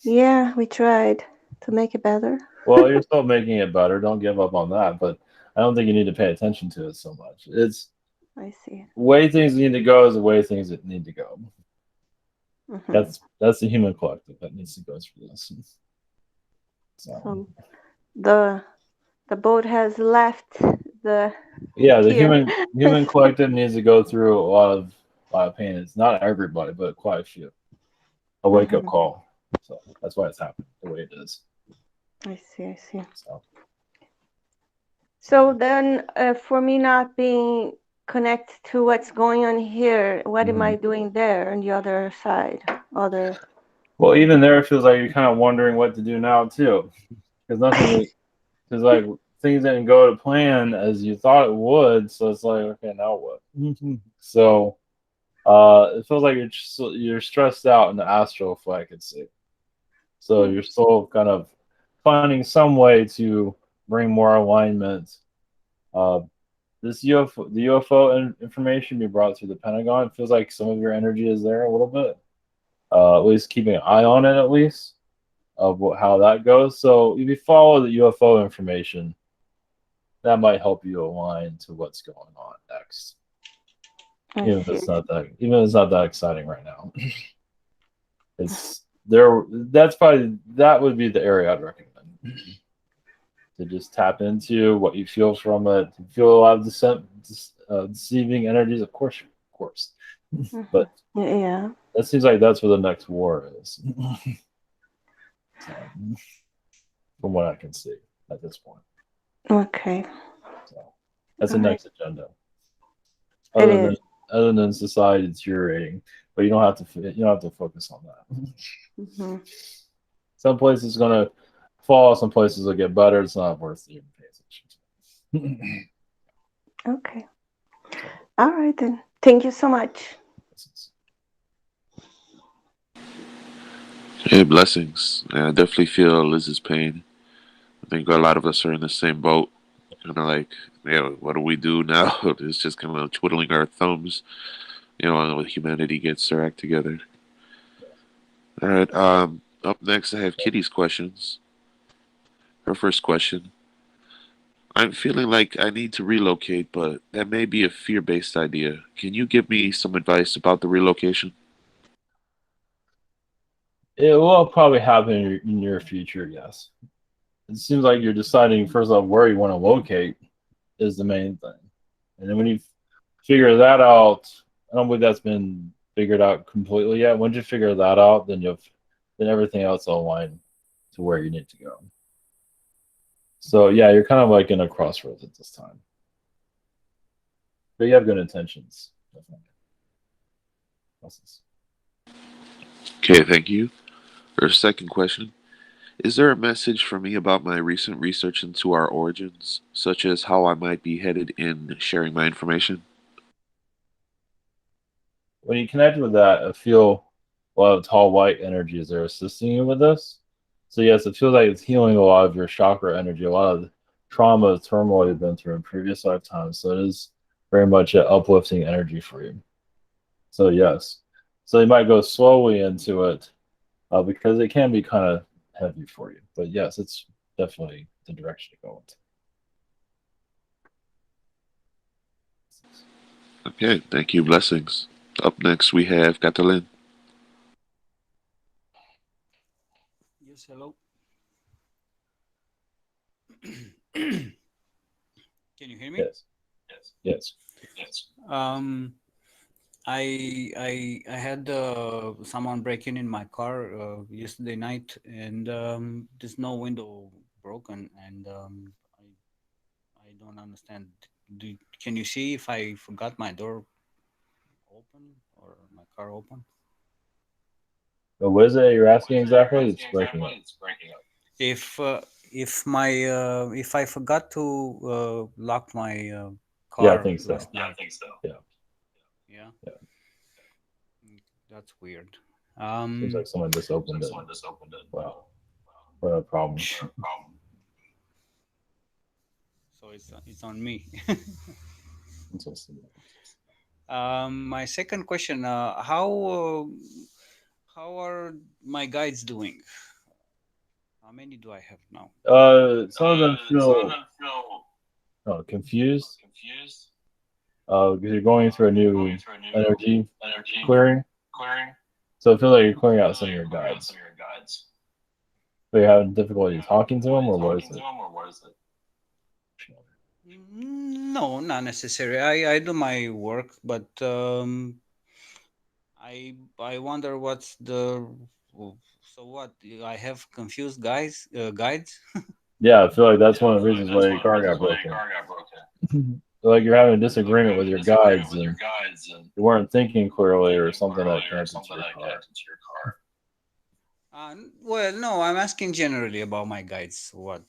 Yeah, we tried to make it better. Well, you're still making it better. Don't give up on that. But I don't think you need to pay attention to it so much. It's I see. The way things need to go is the way things need to go. That's the human collective that needs to go through this. So the boat has left the human collective needs to go through a lot of pain. It's not everybody, but quite a few. A wake up call. So that's why it's happening the way it is. I see. So then, for me not being connected to what's going on here, what am I doing there on the other side? Well, even there, it feels like you're kind of wondering what to do now too, because like things didn't go to plan as you thought it would. So it's like, okay, now what? So it feels like you're stressed out in the astral, if I could see. So you're still kind of finding some way to bring more alignment. The UFO information you brought through the Pentagon, it feels like some of your energy is there a little bit. At least keeping an eye on it, at least of how that goes. So if you follow the UFO information, that might help you align to what's going on next. Even if it's not that exciting right now. It's there. That would be the area I'd recommend. To just tap into what you feel from it. If you feel a lot of deceiving energies, of course. But yeah, that seems like that's where the next war is. So, from what I can see at this point. Okay. So that's the next agenda. Other than society deteriorating, but you don't have to focus on that. Some places gonna fall, some places will get better. It's not worth even paying attention to. Okay. All right then. Thank you so much. Hey, blessings. Yeah, I definitely feel Liz's pain. I think a lot of us are in the same boat. Kind of like, what do we do now? It's just kind of twiddling our thumbs, when humanity gets their act together. All right. Up next, I have Kitty's questions. Her first question. I'm feeling like I need to relocate, but that may be a fear-based idea. Can you give me some advice about the relocation? It will probably happen in your near future, yes. It seems like you're deciding first off where you want to locate is the main thing. And then when you figure that out, I don't believe that's been figured out completely yet. Once you figure that out, then everything else will align to where you need to go. So yeah, you're kind of like in a crossroads at this time. But you have good intentions, definitely. Okay, thank you. Her second question. Is there a message for me about my recent research into our origins, such as how I might be headed in sharing my information? When you connect with that, I feel a lot of tall white energies that are assisting you with this. So yes, it feels like it's healing a lot of your chakra energy, a lot of the trauma, turmoil you've been through in previous lifetimes. So it is very much an uplifting energy for you. So yes. So you might go slowly into it because it can be kind of heavy for you. But yes, it's definitely the direction to go into. Okay, thank you. Blessings. Up next, we have Catalin. Yes, hello. Can you hear me? Yes. I had someone breaking in my car yesterday night, and there's no window broken, and I don't understand. Can you see if I forgot my door open or my car open? But what is it you're asking exactly? It's breaking up. If my if I forgot to lock my Yeah, I car think so. last night. Yeah. Yeah. Yeah. That's weird. Seems like someone just opened it. Wow. What a problem. So it's on me. Interesting. My second question: how are my guides doing? How many do I have now? Some of them feel confused. Because you're going through a new energy clearing. So I feel like you're clearing out some of your guides. But you're having difficulty talking to them, or what is it? No, not necessarily. I do my work, but I wonder what's the so what I have confused guides. Yeah, I feel like that's one of the reasons why your car got broken. Like you're having a disagreement with your guides, and you weren't thinking clearly, or something that connected to your car. Well, no, I'm asking generally about my guides. What?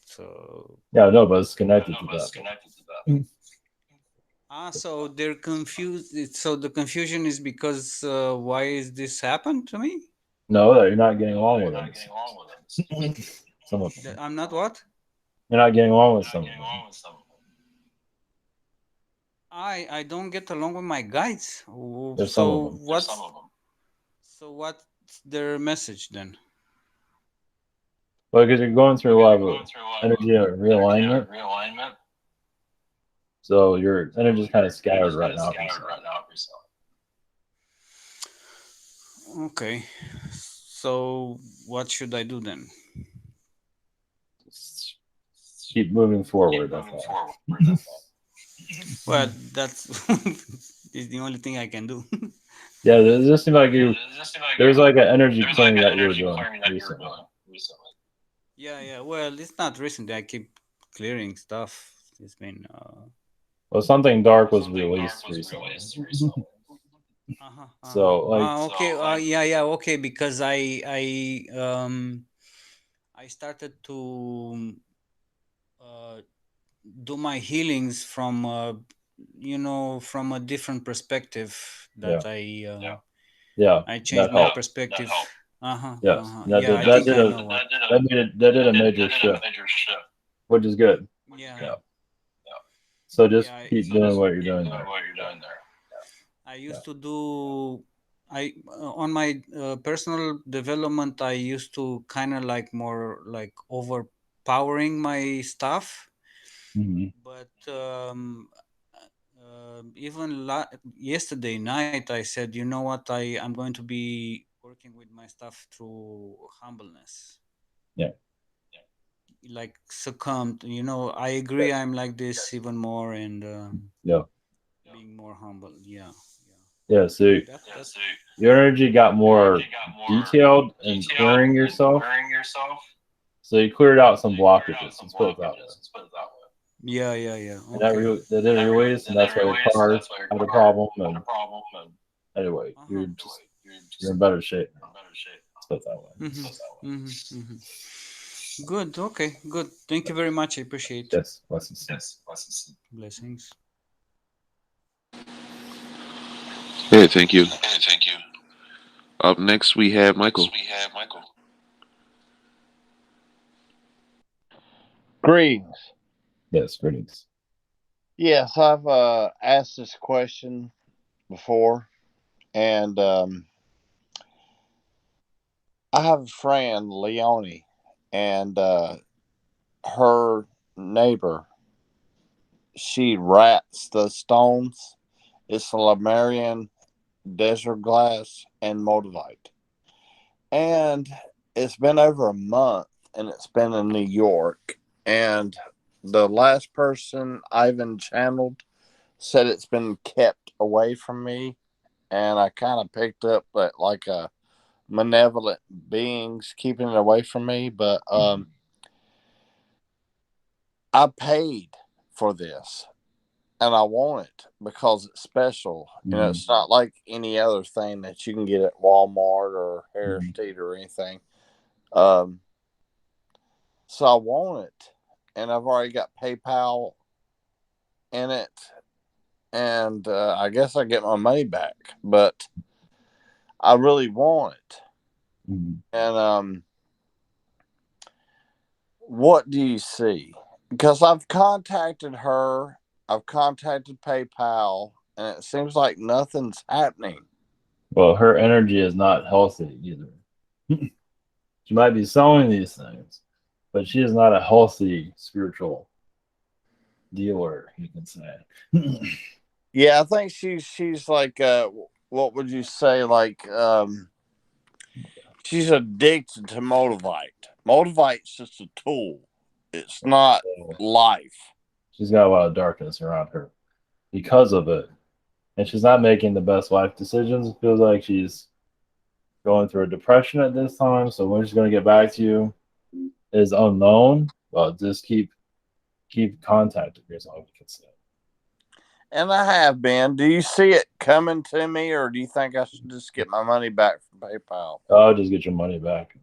Yeah, no, but it's connected to that. So they're confused. So the confusion is because why is this happened to me? No, that you're not getting along with them. Some of them. I'm not what? You're not getting along with some of them. I don't get along with my guides. There's some of them. So what's their message then? Well, because you're going through a lot of energy realignment. So your energy is kind of scattered right now. Okay. So what should I do then? Keep moving forward. That's all. Well, that's is the only thing I can do. Yeah, it just seems like there's like an energy clearing that you were doing recently. Yeah. Well, it's not recently. I keep clearing stuff. It's been. Well, something dark was released recently. So like. Okay. Yeah. Okay. Because I started to do my healings from from a different perspective that I changed my perspective. Yes, that did a major shift, which is good. Yeah. So just keep doing what you're doing there. I used to do on my personal development. I used to kind of like more like overpowering my stuff. But even yesterday night, I said, you know what, I'm going to be working with my stuff through humbleness. Yeah. Like succumbed, I agree. I'm like this even more, and being more humble. Yeah. So your energy got more detailed and clearing yourself. So you cleared out some blockages. Let's put it that way. Yeah. Okay. And that didn't release, and that's why your car had a problem. And anyway, you're in better shape now. Let's put it that way. Good. Okay. Good. Thank you very much. I appreciate it. Yes. Blessings. Blessings. Hey, thank you. Up next, we have Michael. Greetings. Yes, greetings. Yes, I've asked this question before, and I have a friend, Leonie, and her neighbor. She rats the stones. It's Lemurian desert glass and moldavite. And it's been over a month, and it's been in New York. And the last person Ivan channeled said it's been kept away from me. and I kind of picked up that like a malevolent beings keeping it away from me. But I paid for this, and I want it because it's special. You know, it's not like any other thing that you can get at Walmart or Harris Teeter or anything. So I want it, and I've already got PayPal in it, and I guess I get my money back, but I really want it. And what do you see? Because I've contacted her, I've contacted PayPal, and it seems like nothing's happening. Well, her energy is not healthy either. She might be selling these things, but she is not a healthy spiritual dealer, you can say. Yeah, I think she's like what would you say, like she's addicted to Motivite. Motivite's just a tool. It's not life. She's got a lot of darkness around her because of it. And she's not making the best life decisions. It feels like she's going through a depression at this time. So when she's going to get back to you is unknown. Well, just keep contacting her, is all we can say. And I have been. Do you see it coming to me, or do you think I should just get my money back from PayPal? I'll just get your money back.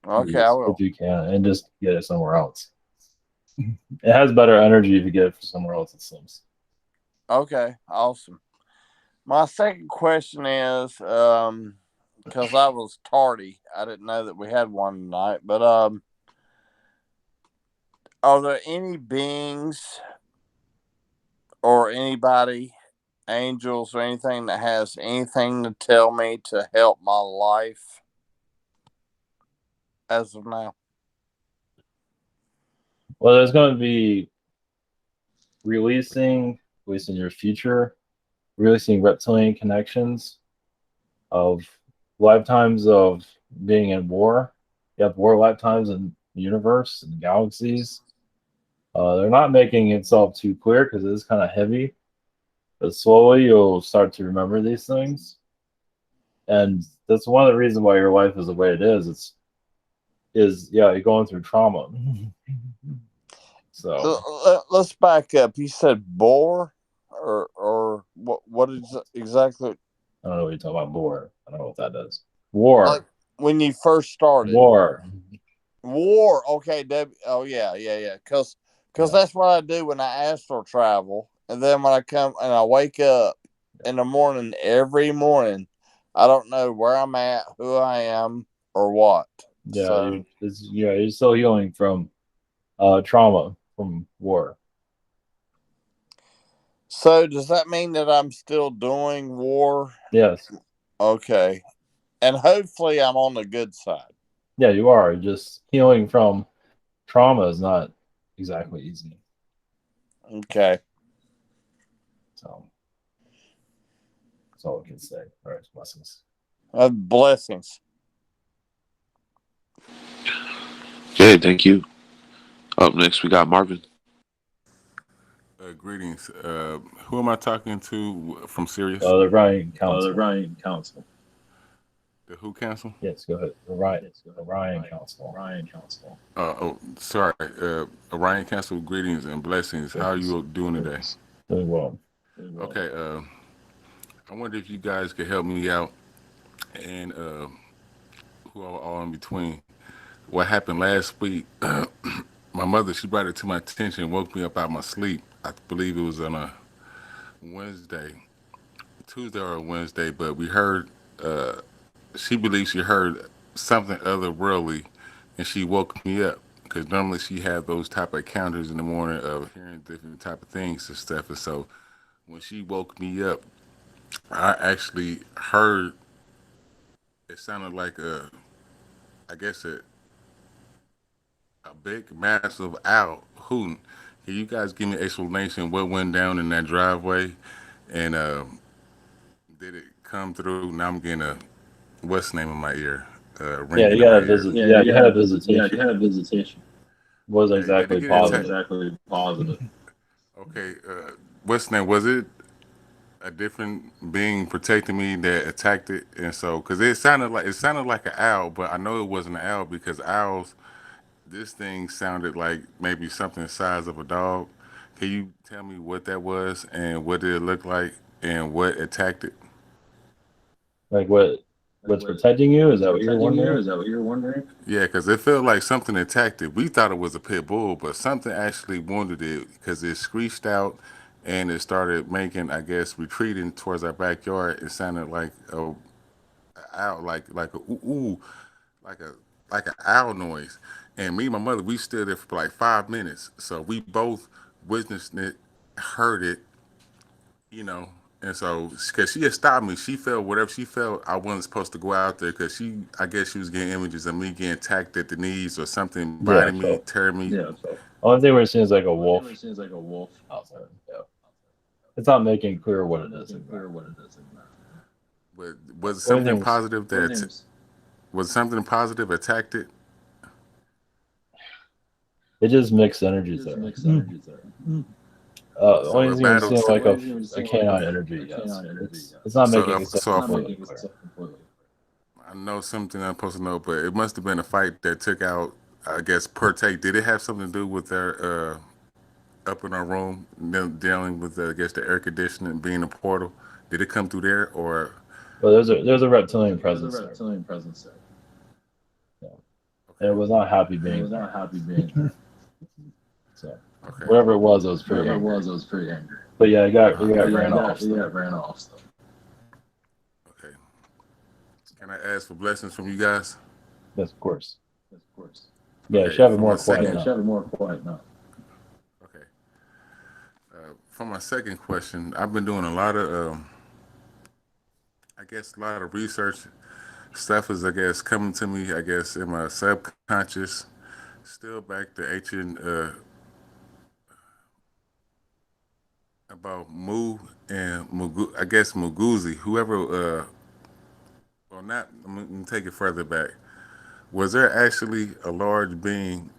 Okay, I will. If you can, and just get it somewhere else. It has better energy if you get it from somewhere else, it seems. Okay, awesome. My second question is, because I was tardy, I didn't know that we had one tonight, but are there any beings or anybody, angels or anything, that has anything to tell me to help my life as of now? Well, there's going to be releasing, at least in your future, releasing reptilian connections of lifetimes of being in war. You have war lifetimes in the universe and galaxies. They're not making itself too clear because it is kind of heavy, but slowly you'll start to remember these things. And that's one of the reasons why your life is the way it is. You're going through trauma. So let's back up. You said bore, or what is exactly? I don't know what you're talking about. Bore. I don't know what that is. War. Like when you first started. War. Okay. Oh yeah. Because that's what I do when I astral travel, and then when I come and I wake up in the morning, every morning, I don't know where I'm at, who I am, or what. Yeah, so, you're still healing from trauma from war. So does that mean that I'm still doing war? Yes. Okay. And hopefully I'm on the good side. Yeah, you are. Just healing from trauma is not exactly easy. Okay. So that's all I can say. All right, blessings. Blessings. Okay, thank you. Up next, we got Marvin. Greetings. Who am I talking to from Sirius? The Orion Council. The Orion Council. The who council? Yes, go ahead. Orion Council. Orion Council. Sorry. Orion Council, greetings and blessings. How are you doing today? Doing well. Okay. I wonder if you guys could help me out, and who are all in between. What happened last week? My mother, she brought it to my attention, woke me up out of my sleep. I believe it was on a Tuesday or Wednesday, but we heard, she believes she heard something otherworldly, and she woke me up, because normally she had those type of encounters in the morning of hearing different type of things and stuff. And so when she woke me up, I actually heard, it sounded like a big, massive owl hooting. Can you guys give me an explanation what went down in that driveway, and did it come through? Now I'm getting what's the name of my ear? Yeah, you had a visit. Yeah, you had a visitation. Yeah, you had a visitation. Wasn't exactly positive. Okay, what's the name? Was it a different being protecting me that attacked it, and so because it sounded like an owl, but I know it wasn't an owl because owls. This thing sounded like maybe something the size of a dog. Can you tell me what that was and what did it look like and what attacked it? Like what's protecting you? Is that what you're wondering? Yeah, because it felt like something attacked it. We thought it was a pit bull, but something actually wounded it because it screeched out and it started making, I guess, retreating towards our backyard. It sounded like a owl, like a ooh, ooh, like a like an owl noise. And me and my mother, we stood there for like 5 minutes. So we both witnessed it, heard it, you know. And so, because she had stopped me, she felt whatever she felt. I wasn't supposed to go out there because I guess she was getting images of me getting attacked at the knees or something Yeah, biting me, so tearing me. only thing we're seeing is like a wolf outside. Yeah. It's not making clear what it is. But was it Only something thing positive was something positive attacked it? it just mixed energies there. So Only a thing we're battle. seeing like a canine energy. Yes, it's not making itself completely clear. I know something I'm supposed to know, but it must have been a fight that took out, I guess, per take. Did it have something to do with their up in our room, them dealing with, I guess, the air conditioning being a portal? Did it come through there, or Well, there's a reptilian presence there. Yeah. And it was not happy being there. So okay? whatever it was pretty angry. But yeah, it got ran off. Okay. Can I ask for blessings from you guys? Yes, of course. Yeah, Okay, you should have it for more my second- quiet now. Okay. For my second question, I've been doing a lot of, I guess, a lot of research. Stuff is, I guess, coming to me, I guess, in my subconscious. Still back to ancient about Mu and Mugu, I guess Muguzi, whoever, well, not, let me take it further back. Was there actually a large being,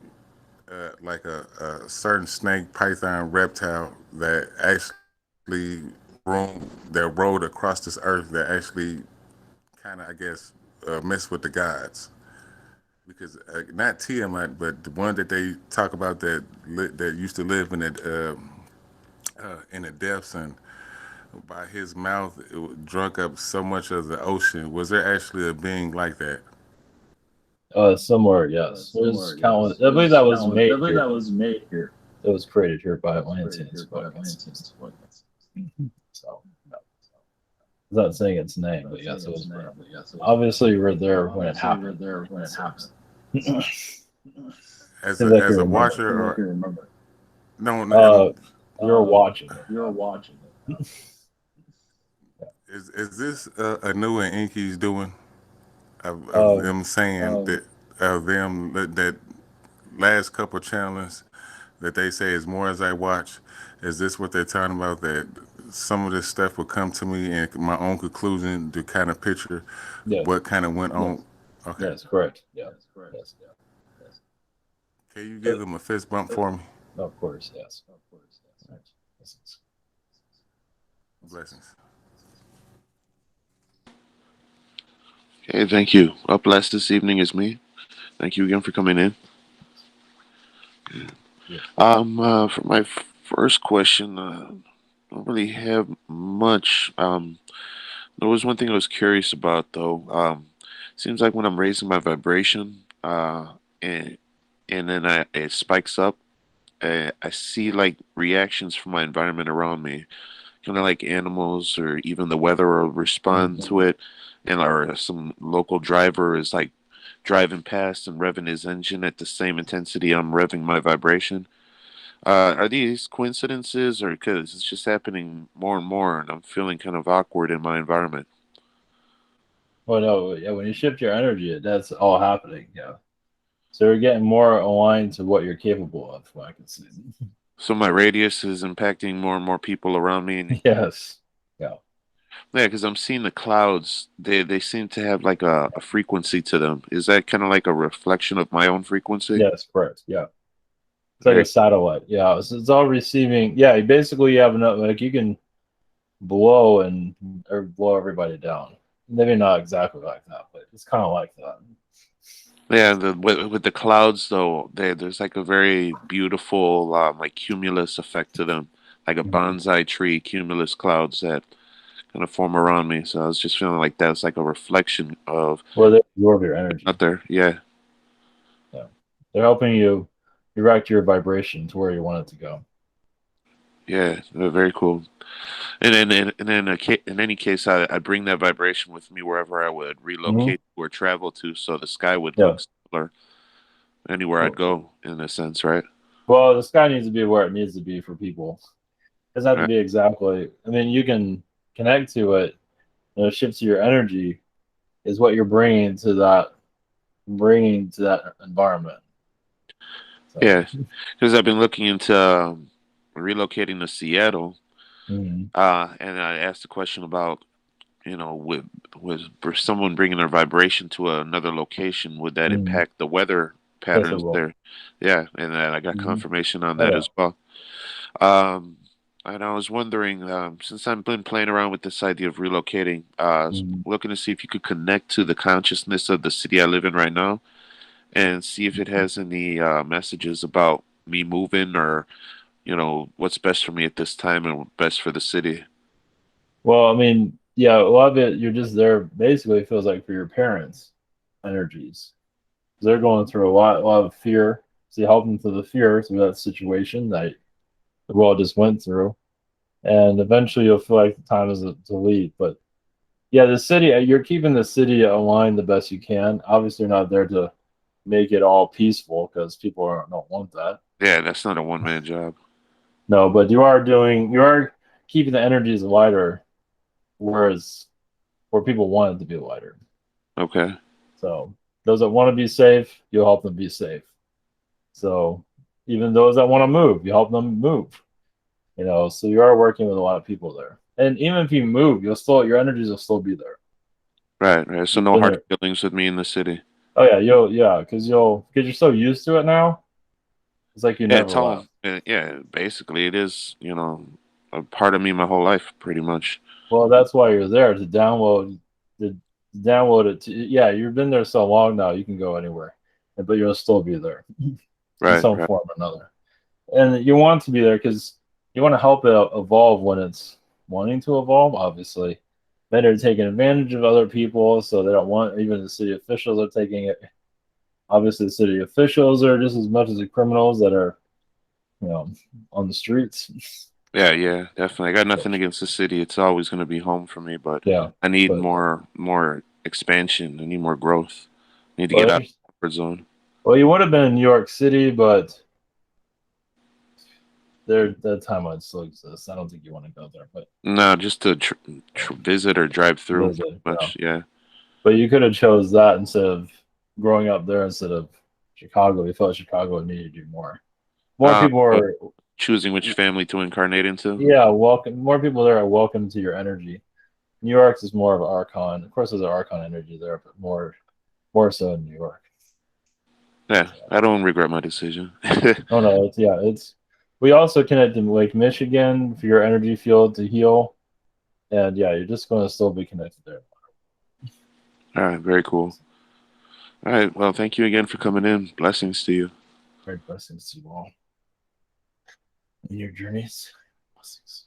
like a certain snake, python, reptile that actually that rode across this earth that actually kind of, I guess, messed with the gods? Because not Tiamat, but the one that they talk about that used to live in the depths, and by his mouth it drunk up so much of the ocean. Was there actually a being like that? Somewhere, yes. There's countless. I believe that was made here. It was created here by Atlanteans. So, no. I'm not saying its name, but yes, it was. Obviously, you were there when it happened. As a watcher, or no, you're watching. Is this Anu and Inky's doing of them saying that them that last couple channels that they say is more as I watch? Is this what they're talking about? That some of this stuff will come to me and my own conclusion to kind of picture what kind of went on. Okay. Yes, correct. Yes. Can you give them a fist bump for me? Of course, yes. Right. Blessings. Okay, thank you. Up last this evening is me. Thank you again for coming in. For my first question, I don't really have much. There was one thing I was curious about, though. Seems like when I'm raising my vibration, and then it spikes up, I see like reactions from my environment around me, kind of like animals or even the weather will respond to it, or some local driver is like driving past and revving his engine at the same intensity I'm revving my vibration. Are these coincidences, or because it's just happening more and more, and I'm feeling kind of awkward in my environment? Well, no, yeah. When you shift your energy, that's all happening. Yeah. So you're getting more aligned to what you're capable of. What I can see. So my radius is impacting more and more people around me. And yes. Yeah. Yeah, because I'm seeing the clouds. They seem to have like a frequency to them. Is that kind of like a reflection of my own frequency? Yes, correct. Yeah. It's like a satellite. Yeah. It's all receiving. Yeah. Basically, you have enough. Like you can. blow or blow everybody down. Maybe not exactly like that, but it's kind of like that. Yeah, with the clouds though, there's like a very beautiful like cumulus effect to them, like a bonsai tree, cumulus clouds that kind of form around me. So I was just feeling like that's like a reflection of Well, they absorb your energy. out there. Yeah. Yeah, they're helping you direct your vibration to where you want it to go. Yeah, very cool. And then in any case, I bring that vibration with me wherever I would relocate or travel to, so the sky would look similar anywhere I'd go, in a sense, right? Well, the sky needs to be where it needs to be for people. It doesn't have to be exactly. I mean, you can connect to it. And it shifts your energy is what you're bringing to that environment. So. Yeah, because I've been looking into relocating to Seattle, and I asked a question about, with someone bringing their vibration to another location, would that impact the weather patterns there? Yeah, and I got confirmation on that as well. And I was wondering, since I've been playing around with this idea of relocating, I was looking to see if you could connect to the consciousness of the city I live in right now, and see if it has any messages about me moving, or what's best for me at this time and best for the city. Well, I mean, yeah, a lot of it, you're just there. Basically, it feels like for your parents' energies. They're going through a lot of fear. So you help them through the fear, through that situation that the world just went through, and eventually you'll feel like the time is to leave. But yeah, the city, you're keeping the city aligned the best you can. Obviously, you're not there to make it all peaceful, because people don't want that. Yeah, that's not a one-man job. No, but you are keeping the energies lighter, where people want it to be lighter. Okay. So those that want to be safe, you'll help them be safe. So even those that want to move, you help them move. So you are working with a lot of people there. And even if you move, your energies will still be there. Right. So no hard feelings with me in the city. Oh yeah, because you're so used to it now. It's like you never left. Yeah, basically it is, a part of me my whole life, pretty much. Well, that's why you're there, to download it. Yeah, you've been there so long now, you can go anywhere, but you'll still be there in some form or another. And you want to be there because you want to help it evolve when it's wanting to evolve, obviously. Then they're taking advantage of other people, so they don't want, even the city officials are taking it. Obviously, the city officials are just as much as the criminals that are, on the streets. Yeah, definitely. I got nothing against the city. It's always going to be home for me, but I need more expansion. I need more growth. I need to get out of the comfort zone. Well, you would have been in New York City, but that timeline still exists. I don't think you want to go there, but no, just to visit or drive through. Yeah. But you could have chose that instead of growing up there, instead of Chicago. You felt Chicago needed you more. More people are choosing which family to incarnate into. Yeah, more people there are welcome to your energy. New York's is more of an Archon. Of course, there's an Archon energy there, but more so in New York. Yeah, I don't regret my decision. No, we also connect in Lake Michigan for your energy field to heal, and yeah, you're just going to still be connected there. All right, very cool. All right, well, thank you again for coming in. Blessings to you. Great blessings to you all in your journeys. Blessings.